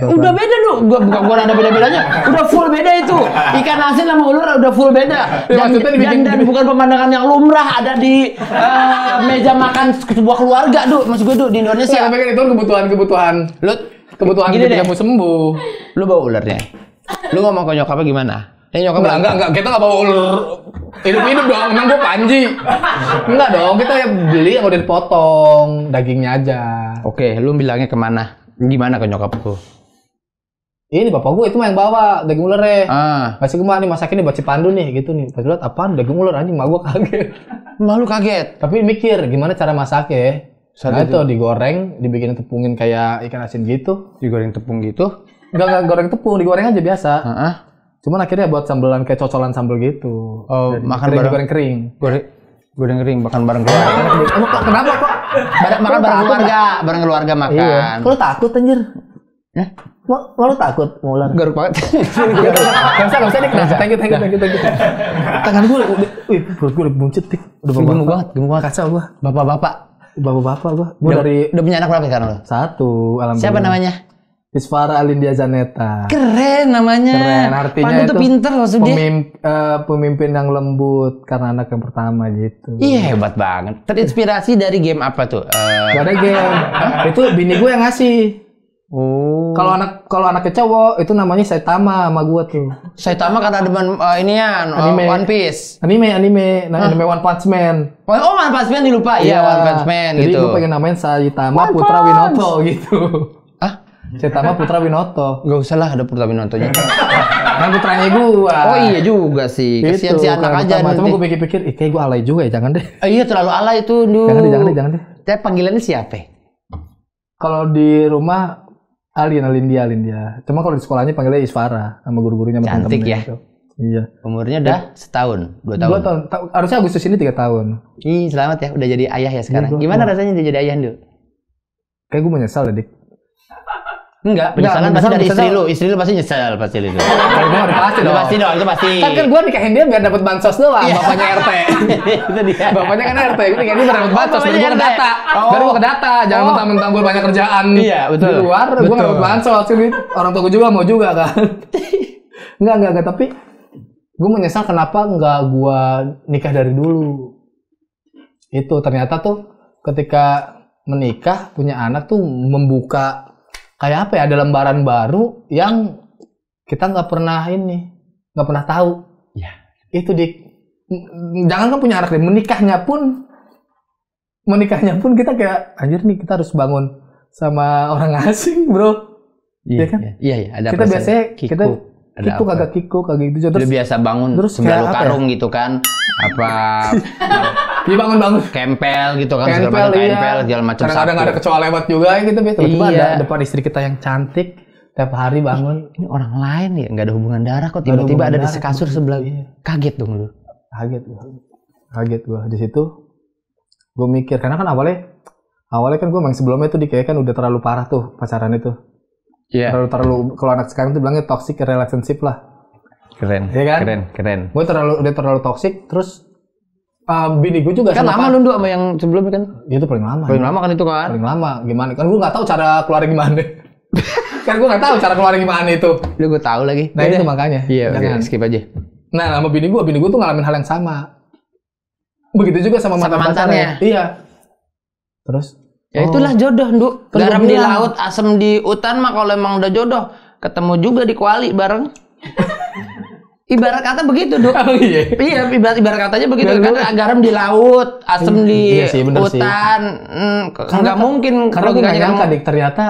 Udah beda Du. Gua ada beda-bedanya. Udah full beda itu. Ikan asin sama ular udah full beda. Dan bukan pemandangan yang lumrah ada di meja makan sebuah keluarga Du. Maksud gue Du di Indonesia. Tapi kan itu kebutuhan Gini ketika deh. mau sembuh. Lu bawa ularnya. Lu ngomong ke nyokapnya gimana? Nyokap Enggak, kita nggak bawa ular hidup dong, emang gue Panji. Enggak dong, kita ya beli yang udah dipotong, dagingnya aja. Oke, lu bilangnya kemana? Gimana ke nyokap lu? Ini bapak gue itu mah yang bawa daging ularnya. Ah, Masih gue nih masakin nih buat Cipandu nih, gitu nih. Pas lihat apaan daging ular anjing, mak gue kaget. malu kaget. Tapi mikir gimana cara masaknya. Saat Nah itu. itu digoreng, dibikin tepungin kayak ikan asin gitu. Digoreng tepung gitu. Enggak goreng tepung, digoreng aja biasa. Heeh. Cuman akhirnya buat sambelan kayak cocolan sambel gitu. Oh, Jadi makan kering, bareng. goreng kering. Goreng kering makan bareng keluarga. Emang kenapa kok? Makan bareng keluarga, bareng keluarga makan. Iya. Kok lu takut anjir? Hah? Lu takut mau ular? Garuk banget. Gak usah nih. Thank you. Tangan gue, wih perut gue udah buncit dik. Udah Gemuk banget. Kacau gue. Bapak-bapak. Bapak-bapak gue. Gue dari Udah punya anak berapa sekarang lo? 1, alhamdulillah. Siapa namanya? Isfara Alindia Zaneta. Keren namanya. Keren, artinya Pandu tuh itu pinter maksud dia. Pemimpin yang lembut karena anak yang pertama gitu. Iya hebat banget. Terinspirasi dari game apa tuh? Gak ada game. Itu bini gue yang ngasih. Oh. Kalau anaknya cowok itu namanya Saitama sama gue tuh. Saitama karena demen inian Anime. One Piece. Anime, anime One Punch Man. Oh, One Punch Man dilupa. Iya, One Punch Man Jadi gitu. gue pengen namain Saitama One Putra Punch. Winoto gitu. Ah, Saitama Putra Winoto. nggak usah lah ada Purta Winontonya. Kan putranya gua. Oh iya juga sih. Kasihan si anak aja Cuma nanti. gue pikir-pikir, kayak gue alay juga ya, jangan deh. Iya terlalu alay itu, Du. Jangan deh. Tapi panggilannya siapa? Kalau di rumah Alindia. Cuma kalau di sekolahnya panggilnya Isfara sama guru-gurunya sama Cantik temen-temennya ya. itu. Iya. Umurnya udah setahun, 2 tahun. 2 tahun. Harusnya Agustus ini 3 tahun. Ih, selamat ya, udah jadi ayah ya sekarang. Iya, Gimana rasanya dia jadi ayah, Du? Kayak gue menyesal deh, Dik. Enggak, penyesalan pasti dari istri lu. Istri lu pasti nyesel pasti itu. Kalau gue udah pasti Itu dong. pasti dong, itu pasti. Kan gue nikahin dia biar dapat bansos doang, Iya. bapaknya RT. Itu dia. Bapaknya kan RT, gue nikahin dia biar dapat bansos, bapaknya biar gue ke RT. data. Oh. Biar gue ke data, jangan mentang-mentang gue banyak kerjaan Iya, betul. di luar, gue Betul. nggak dapat bansos. Jadi orang tua gue juga mau juga kan. Enggak, tapi gue menyesal kenapa nggak gue nikah dari dulu. Itu ternyata tuh ketika menikah, punya anak tuh membuka kayak apa ya, ada lembaran baru yang kita nggak pernah tahu. Iya. Itu jangan kan punya anak deh, menikahnya pun kita kayak anjir nih, kita harus bangun sama orang asing, bro. Iya kan? Iya, ada Kita perasaan biasanya kikuk, kita ada apa. kagak kikuk kagak gitu. Udah Terus biasa bangun terus sebelah kayak lu apa karung gitu kan. Apa dia bangun kempel gitu kan, segala Kempel, macam iya. kempel, segala macam Kadang-kadang ada kecoa lewat juga gitu, tiba-tiba Iya. ada depan istri kita yang cantik, tiap hari bangun. Ini orang lain ya, nggak ada hubungan darah kok, Nggak ada tiba-tiba ada hubungan di darah, kasur sebelah. iya. Kaget dong lu. Kaget gua di situ. Gue mikir karena kan awalnya kan gue memang sebelumnya tuh kayak kan udah terlalu parah tuh pacaran itu. Iya. Terlalu kalau anak sekarang tuh bilangnya toxic relationship lah. Keren. Iya kan? Keren. Gue udah terlalu toxic, terus bini gue juga Kan sama lama lu Du sama yang sebelumnya kan? Itu paling lama. Paling lama kan itu kan? Paling lama. Gimana? Kan gue nggak tahu cara keluar gimana. Kan gue nggak tahu cara keluar gimana itu. Lu gue tahu lagi. Nah itu makanya. Iya, Jangan. oke, skip aja. Nah sama bini gue tuh ngalamin hal yang sama. Begitu juga sama Sama mantannya? Iya. Terus? Ya itulah jodoh, Du. Kan Garam gua di bilang. laut, asam di hutan mah kalau emang udah jodoh, ketemu juga di kuali bareng. Ibarat kata begitu, Du. Oh iya. Iya, ibarat katanya begitu. Dan Kan garam di laut, asam di Iya sih, bener sih. hutan. Nggak mungkin Karena gue nggak logikanya nyangka kamu- dik, ternyata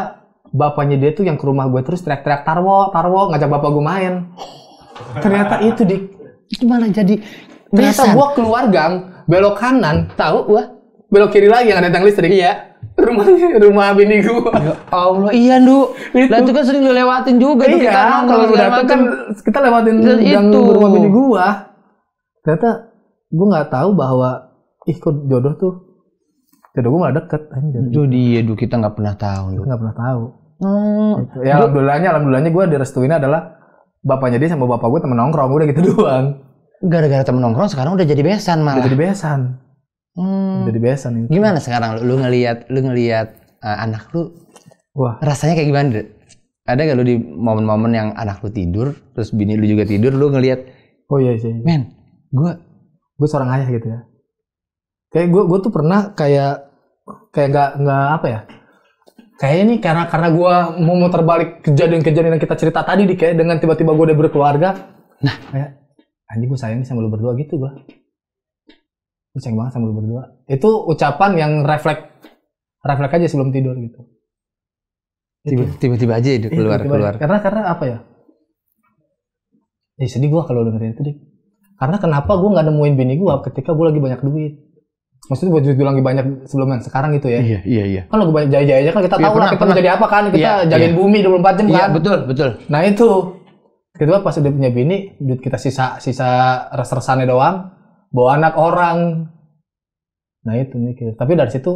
bapaknya dia tuh yang ke rumah gue terus teriak-teriak tarwo, ngajak bapak gue main. Ternyata itu dik. itu malah jadi Ternyata besan. gue keluar gang, belok kanan, Tahu gua. belok kiri lagi yang ada tiang listrik. Iya. Rumah bini gue. Allah, iya, Du. Itu. Lah itu kan sering dilewatin juga tuh kita Iya, nongkrong kalau segala udah tuh macam. kan kita lewatin Dan gang itu. rumah bini gua. Ternyata gua nggak tahu bahwa kok jodoh gua malah deket anjir. Itu dia, Du, kita nggak pernah tahu, Du. Nggak pernah tahu. Hmm. Ya alhamdulillahnya gua direstuinnya adalah bapaknya dia sama bapak gua temen nongkrong, udah gitu doang. Gara-gara temen nongkrong sekarang udah jadi besan malah. Udah jadi besan. Jadi besan itu. Gimana sekarang lu ngelihat anak lu Wah, rasanya kayak gimana, Du? ada gak lu di momen-momen yang anak lu tidur, terus bini lu juga tidur, lu ngelihat, Oh iya sih. men, Gue seorang ayah gitu ya. Kayak gue tuh pernah kayak nggak apa ya? Kayaknya nih karena gue mau muter balik kejadian-kejadian yang kita cerita tadi kayak dengan tiba-tiba gue udah berkeluarga. Nah, kayak anjing gue sayang nih sama lu berdua gitu gue. Gue sayang banget sama lu berdua. Itu ucapan yang refleks aja sebelum tidur gitu. tiba-tiba aja itu keluar. Karena apa ya? Sedih gue kalau dengerin itu, Dik. Karena kenapa gue nggak nemuin bini gue ketika gue lagi banyak duit? Maksudnya gue juga lagi banyak sebelum yang sekarang gitu ya. Iya. Kan lagi banyak jaya-jaya kan kita tahu lah kita mau jadi apa kan. Kita jagain bumi 24 jam kan. Iya, betul. Nah itu. Kedua pas udah punya bini, duit kita sisa res-resannya doang. Bawa anak orang. Nah itu mikir. Tapi dari situ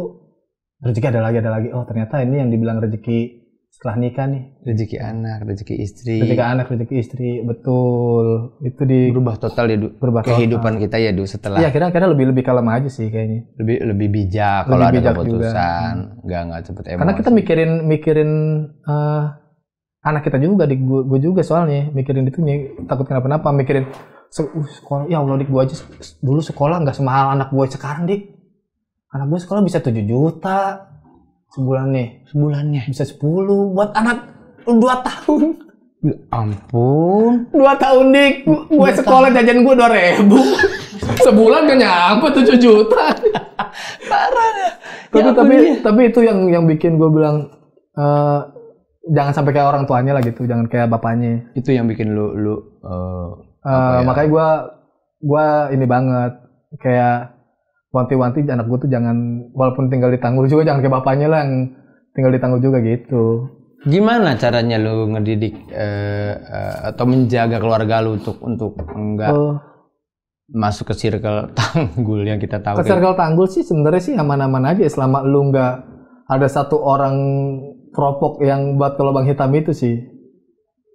rezeki ada lagi. Oh ternyata ini yang dibilang rezeki setelah nikah nih. Rezeki anak, rezeki istri. Rezeki anak, rezeki istri, betul. Itu berubah total ya, kehidupan kita ya, setelah. Iya, kira-kira lebih kalem aja sih kayaknya. Lebih bijak kalau ada keputusan, nggak cepet emosi. Karena kita mikirin anak kita juga, gue juga soalnya mikirin itu nih, takut kenapa-napa, mikirin sekolah. Ya Allah, Dik, gue aja dulu sekolah nggak semahal anak gue sekarang, Dik. Anak gue sekolah bisa 7 juta. Sebulannya bisa 10 buat anak 2 tahun. Ya ampun. 2 tahun, Dik. Gue sekolah jajan gue 2.000. Sebulan gak nyampe 7 juta. Parah ya. Tapi itu yang bikin gue bilang jangan sampai kayak orang tuanya lah gitu, jangan kayak bapaknya. Itu yang bikin lu makanya gue ini banget kayak wanti-wanti anak gue tuh jangan, walaupun tinggal di Tanggul juga jangan kayak bapaknya lah yang tinggal di Tanggul juga gitu. Gimana caranya lu ngedidik atau menjaga keluarga lu untuk enggak masuk ke circle Tanggul yang kita tahu? Ke circle Tanggul sih sebenarnya sih aman-aman aja selama lu nggak ada satu orang propok yang buat ke lubang hitam itu sih.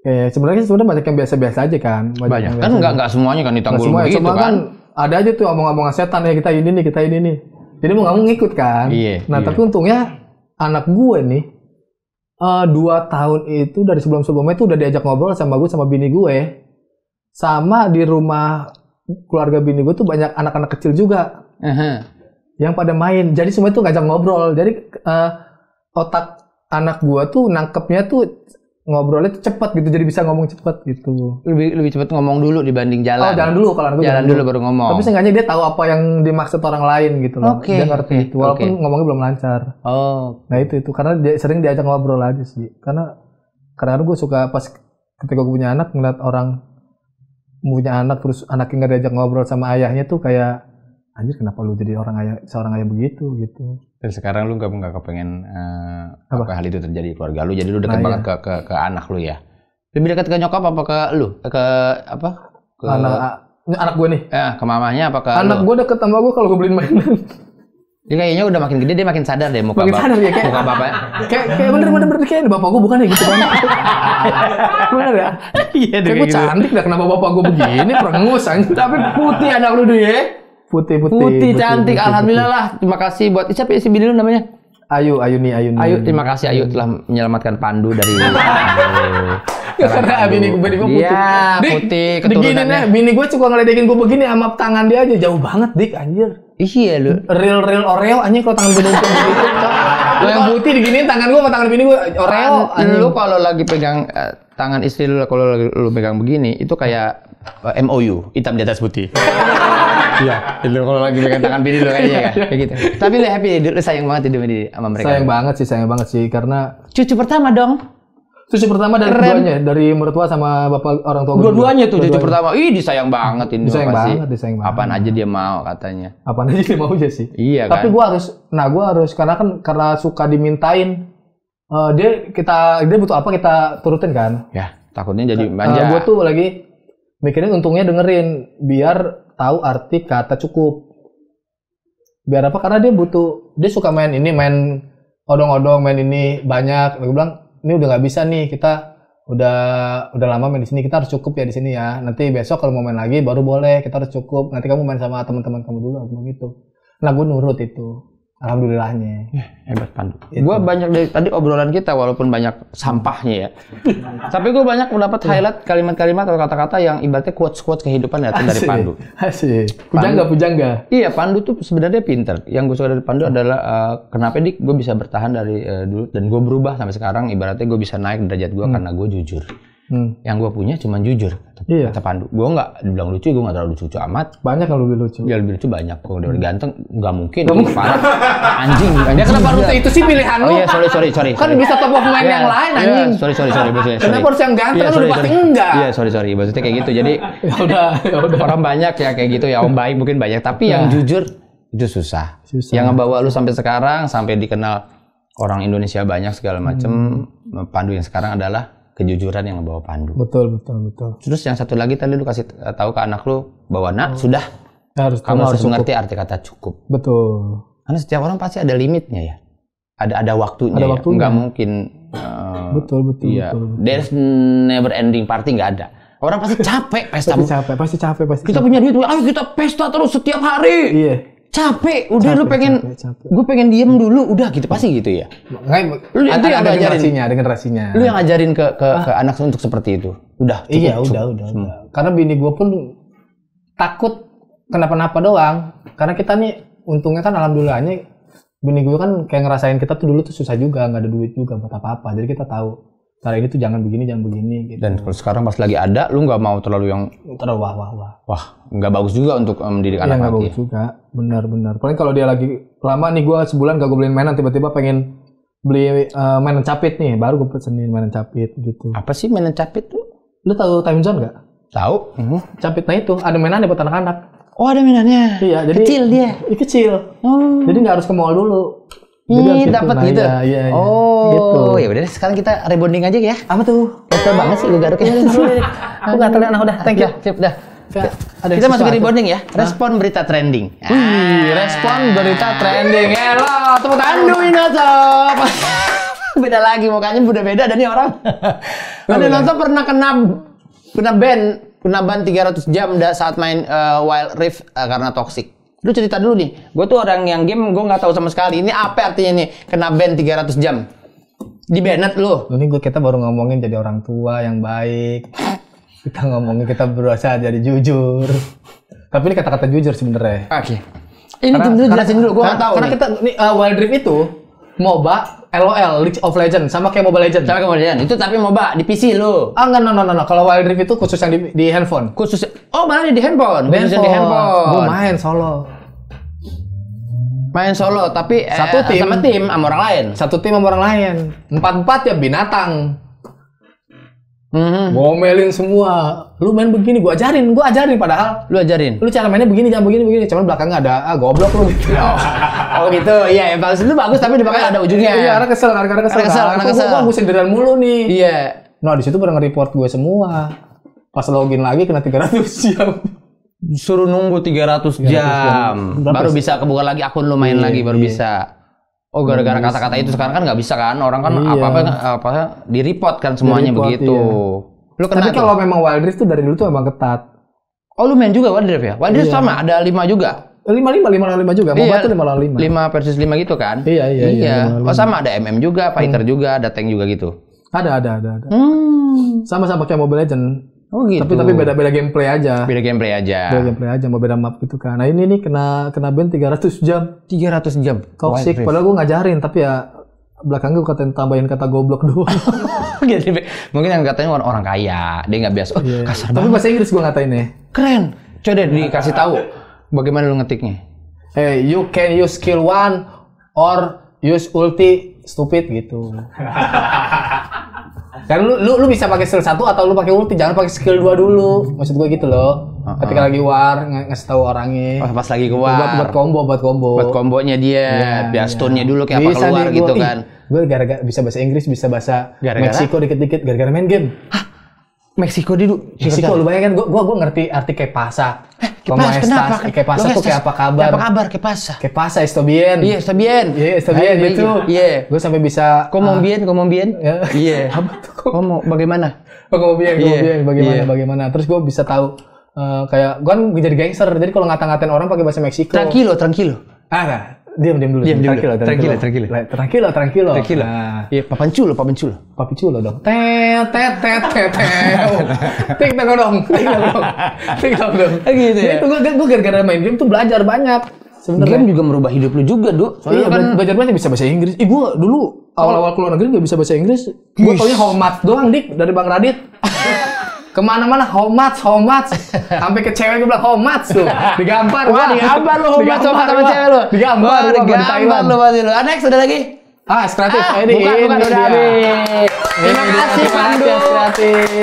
Sebenarnya banyak yang biasa-biasa aja kan. Banyak kan nggak semuanya kan di Tanggul begitu kan. Ada aja tuh omong-omongan setan ya, kita ini nih. Jadi mau nggak mau ngikut kan. Nah tapi untungnya anak gue nih 2 tahun itu dari sebelum-sebelumnya itu udah diajak ngobrol sama gue sama bini gue. Sama di rumah keluarga bini gue tuh banyak anak-anak kecil juga. Yang pada main. Jadi semua itu ngajak ngobrol. Jadi otak anak gue tuh nangkepnya tuh ngobrolnya tuh cepat gitu, jadi bisa ngomong cepat gitu. Lebih cepat ngomong dulu dibanding jalan. Jalan dulu kalau anak gue. Jalan dulu baru ngomong. Tapi seenggaknya dia tahu apa yang dimaksud orang lain gitu loh. Dia ngerti itu walaupun ngomongnya belum lancar. Nah itu karena dia sering diajak ngobrol aja sih. Karena kadang-kadang gue suka pas ketika gue punya anak ngeliat orang punya anak terus anaknya nggak diajak ngobrol sama ayahnya tuh kayak anjir kenapa lu jadi seorang ayah begitu gitu. Dan sekarang lu nggak kepengen apa hal itu terjadi di keluarga lu, jadi lu dekat banget ke anak lu ya. Lebih dekat ke nyokap apa ke lu? Ke apa? Ke anak gue nih. Ke mamanya apa ke anak gue deket sama gue kalau gue beliin mainan. Dia kayaknya udah makin gede, dia makin sadar deh muka bapak. Sadar ya kayak muka bapak. Kayak bener kayak bapak gue bukan ya gitu kan. Bener ya? Iya, kayak gue cantik dah kenapa bapak gue begini, perengus anjing. Tapi putih anak lu deh ya. Putih cantik. Alhamdulillah lah. Terima kasih buat siapa ya si bini lu namanya? Ayu, terima kasih Ayu telah menyelamatkan Pandu dari karena bini gue putih. Iya, putih keturunannya. Bini gue suka ngeledekin gue begini sama tangan dia aja jauh banget, Dik, anjir. Iya lu. Real Oreo anjing kalau tangan bini gue begitu. Lo yang putih diginiin tangan gue sama tangan bini gue Oreo. Lu kalau lagi pegang tangan istri lu, kalau lu pegang begini itu kayak MOU, hitam di atas putih. Iya, itu kalau lagi pegang tangan bini lu kayaknya kayak gitu. Tapi lu happy, lu sayang banget hidup sama mereka. Sayang banget sih karena cucu pertama dong. Cucu pertama dari keduanya, dari mertua sama bapak orang tua gue. Dua-duanya tuh cucu pertama. Ih, disayang banget ini. Disayang banget. Apaan aja dia mau katanya. Apaan aja dia mau aja sih. Iya kan. Tapi gue harus karena suka dimintain. Dia butuh apa kita turutin kan. Ya, takutnya jadi manja. Gue tuh lagi mikirin untungnya dengerin biar tahu arti kata cukup. Biar apa? Karena dia suka main odong-odong, main ini banyak. Gue bilang ini udah nggak bisa nih, kita udah lama main di sini, kita harus cukup ya di sini ya. Nanti besok kalau mau main lagi baru boleh, kita harus cukup. Nanti kamu main sama teman-teman kamu dulu, aku gitu. Nah gue nurut itu. Alhamdulillahnya. Hebat Pandu. Gua banyak dari tadi obrolan kita walaupun banyak sampahnya ya. Tapi gua banyak mendapat highlight kalimat-kalimat atau kata-kata yang ibaratnya quotes-quotes kehidupan datang dari Pandu. Asik. Pujangga. Iya, Pandu tuh sebenarnya pinter. Yang gue suka dari Pandu adalah kenapa dik gue bisa bertahan dari dulu dan gue berubah sampai sekarang. Ibaratnya gue bisa naik derajat gue karena gue jujur. Yang gue punya cuma jujur, kata Pandu. Gue nggak dibilang lucu, gue nggak terlalu lucu amat. Banyak yang lebih lucu. Ya lebih lucu banyak. Kalau udah ganteng, nggak mungkin. Parah. Anjing. Ya kenapa rute itu sih pilihan lu? Oh iya, sorry. Kan bisa top of mind yang lain anjing. Sorry. Kenapa harus yang ganteng? Lu pasti enggak. Iya, sorry. Maksudnya kayak gitu. Jadi ya udah. Orang banyak ya kayak gitu ya, om baik mungkin banyak. Tapi yang jujur itu susah. Yang ngebawa lu sampai sekarang, sampai dikenal orang Indonesia banyak segala macem. Pandu yang sekarang adalah kejujuran yang ngebawa Pandu. Betul. Terus yang satu lagi tadi lu kasih tahu ke anak lu bahwa sudah kamu harus mengerti arti kata cukup. Betul. Karena setiap orang pasti ada limitnya ya. Ada waktunya. Ada waktunya. Nggak mungkin. Betul. There's never ending party nggak ada. Orang pasti capek pesta. Pasti capek. Kita punya duit, ayo kita pesta terus setiap hari. Iya. Capek, udah lu pengen, gue pengen diem dulu, udah gitu pasti gitu ya. Lu itu yang ngajarin, generasinya. Lu yang ngajarin ke anak untuk seperti itu. Udah. Udah. Karena bini gue pun takut kenapa-napa doang. Karena kita nih, untungnya kan alhamdulillahnya, bini gue kan kayak ngerasain kita tuh dulu tuh susah juga, nggak ada duit juga buat apa-apa. Jadi kita tahu, cara ini tuh jangan begini gitu. Dan kalau sekarang pas lagi ada, lu nggak mau terlalu wah, nggak bagus juga untuk mendidik anak. Nggak bagus juga, benar. Paling kalau dia lagi lama nih, gue sebulan gak gue beliin mainan, tiba-tiba pengen beli mainan capit nih, baru gue pesenin mainan capit gitu. Apa sih mainan capit tuh? Lu tahu time zone nggak? Tahu. Capit, nah itu ada mainannya buat anak-anak. Oh, ada mainannya. Iya, jadi kecil dia. Kecil. Jadi nggak harus ke mall dulu. Ih, dapat gitu. Iya. Oh, gitu. Ya udah sekarang kita rebonding aja ya. Apa tuh? Betul banget sih lu garuknya. Aku gatel anak udah. Thank you. Sip, dah. Kita masuk ke rebonding ya. Respon berita trending. Respon berita trending. Halo, tepuk tangan. Pandu Winoto. Beda lagi mukanya udah beda dan ini orang. Pandu Winoto pernah kena ban 300 jam saat main Wild Rift karena toxic. Lu cerita dulu nih, gue tuh orang yang game gue nggak tahu sama sekali. Ini apa artinya nih kena ban 300 jam? Di banned lu. Ini kita baru ngomongin jadi orang tua yang baik. Kita ngomongin kita berusaha jadi jujur. Tapi ini kata-kata jujur sebenarnya. Oke. Ini jelasin dulu, gue nggak tahu. Karena kita Wild Rift itu MOBA, LOL, League of Legends, sama kayak Mobile Legends. Sama kayak Mobile Legends. Itu tapi MOBA di PC lu. Enggak, no. Kalau Wild Rift itu khusus yang di handphone. Malah di handphone. Khusus yang di handphone. Gue main solo. Tapi satu tim sama orang lain. Satu tim sama orang lain. 4-4 ya binatang. Ngomelin semua. Lu main begini, gue ajarin padahal. Lu ajarin. Lu cara mainnya begini, jangan begini. Cuman belakangnya ada goblok lu gitu. Oh gitu. Iya, bagus itu bagus tapi di belakang ada ujungnya. Iya, karena kesel. Gue senderan mulu nih. Iya. Nah, di situ pada nge-report gue semua. Pas login lagi kena 300 jam. Suruh nunggu 300 jam. Baru bisa kebuka lagi akun lu main lagi baru bisa. Oh, gara-gara kata-kata itu sekarang kan nggak bisa kan? Orang kan apa di-report kan semuanya begitu. Lu tapi kalau memang Wild Rift tuh dari dulu tuh emang ketat. Oh, lu main juga Wild Rift ya? Wild Rift sama, ada 5 juga. 5 juga. MOBA tuh 5 versus 5 gitu kan? Iya. Oh, sama ada MM juga, fighter juga, ada tank juga gitu. Ada. Sama kayak Mobile Legends. Oh gitu. Tapi beda gameplay aja. Beda gameplay aja, mau beda map gitu kan. Nah ini nih kena ban 300 jam. 300 jam. Toxic. Padahal gue ngajarin, tapi ya belakangnya gue katain tambahin kata goblok doang. Gitu. Mungkin yang katanya orang kaya, dia nggak biasa. Oh, kasar tapi bahasa Inggris gue ngatainnya. Keren. Coba deh dikasih tahu bagaimana lu ngetiknya. Hey, you can use skill 1 or use ulti stupid gitu. Kan lu bisa pakai skill 1 atau lu pakai ulti, jangan pakai skill 2 dulu. Maksud gue gitu loh. Ketika lagi war ngasih tahu orangnya. Pas lagi ke war. Buat combo. Buat kombonya dia, biar stun-nya dulu kayak apa keluar gitu kan. Gue gara-gara bisa bahasa Inggris, bisa bahasa gara-gara? Meksiko dikit-dikit gara-gara main game. Hah? Meksiko dulu. Meksiko lu bayangin gue ngerti arti kepasa. Kenapa? Kepasa tuh kayak apa kabar? Apa kabar Kepasa? Kepasa esto bien. Iya, está bien. Iya, está bien gitu. Iya. Gue sampai bisa Como bien. Iya. Apa tuh? Como bagaimana? Como bien. Bagaimana? Terus gue bisa tahu kayak gue kan jadi gangster. Jadi kalau ngata-ngatain orang pakai bahasa Meksiko. Tranquilo. Ah, Diam dulu. Diam dulu. Tranquilo. Tranquilo. Nah, Iya, Papan Culo. papi culo dong. TikTok dong. Gitu ya? Itu gue gara-gara main game tuh belajar banyak. Sebenarnya Game juga merubah hidup lu juga, Du. iya, Soalnya kan belajar banyak bisa bahasa Inggris. Gue dulu awal-awal keluar negeri nggak bisa bahasa Inggris. Gue taunya how much doang, Dik, dari Bang Radit. Kemana-mana how much. Sampai ke cewek gue bilang how much tuh. Digambar. Wah, digambar lu homat sama cewek lu. Digambar lu pasti lu. Next ada lagi? Kreatif. Bukan udah habis. Terima kasih Pandu.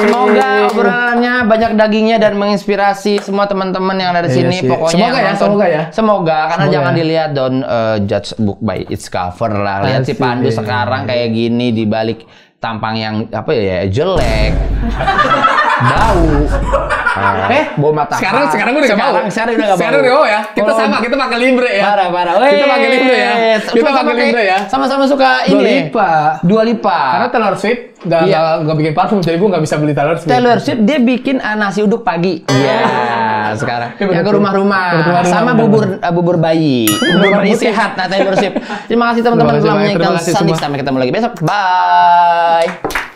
Semoga obrolannya banyak dagingnya dan menginspirasi semua teman-teman yang ada di sini. sih. Pokoknya Semoga yang ya, nonton. semoga ya. Semoga karena Semoga jangan ya. dilihat don't judge book by its cover lah. Lihat si Asik. Pandu sekarang kayak gini di balik tampang yang apa ya jelek, bau. Bau mata. Sekarang gue udah gak mau. Sekarang udah gak Sekarang bau. udah mau ya. Kita sama, kita pakai Libre ya. Parah. Kita pakai Libre ya. Kita pakai Libre ya. Sama-sama suka ini. Dua Lipa. Karena Taylor Swift nggak bikin parfum, jadi gue nggak bisa beli Taylor Swift. Taylor Swift dia bikin nasi uduk pagi. Iya, sekarang. Yang ke rumah-rumah. Sama bubur bayi. Bubur bayi sehat. Nah, Taylor Swift. Terima kasih teman-teman telah menyaksikan Sandik. Sampai ketemu lagi besok. Bye.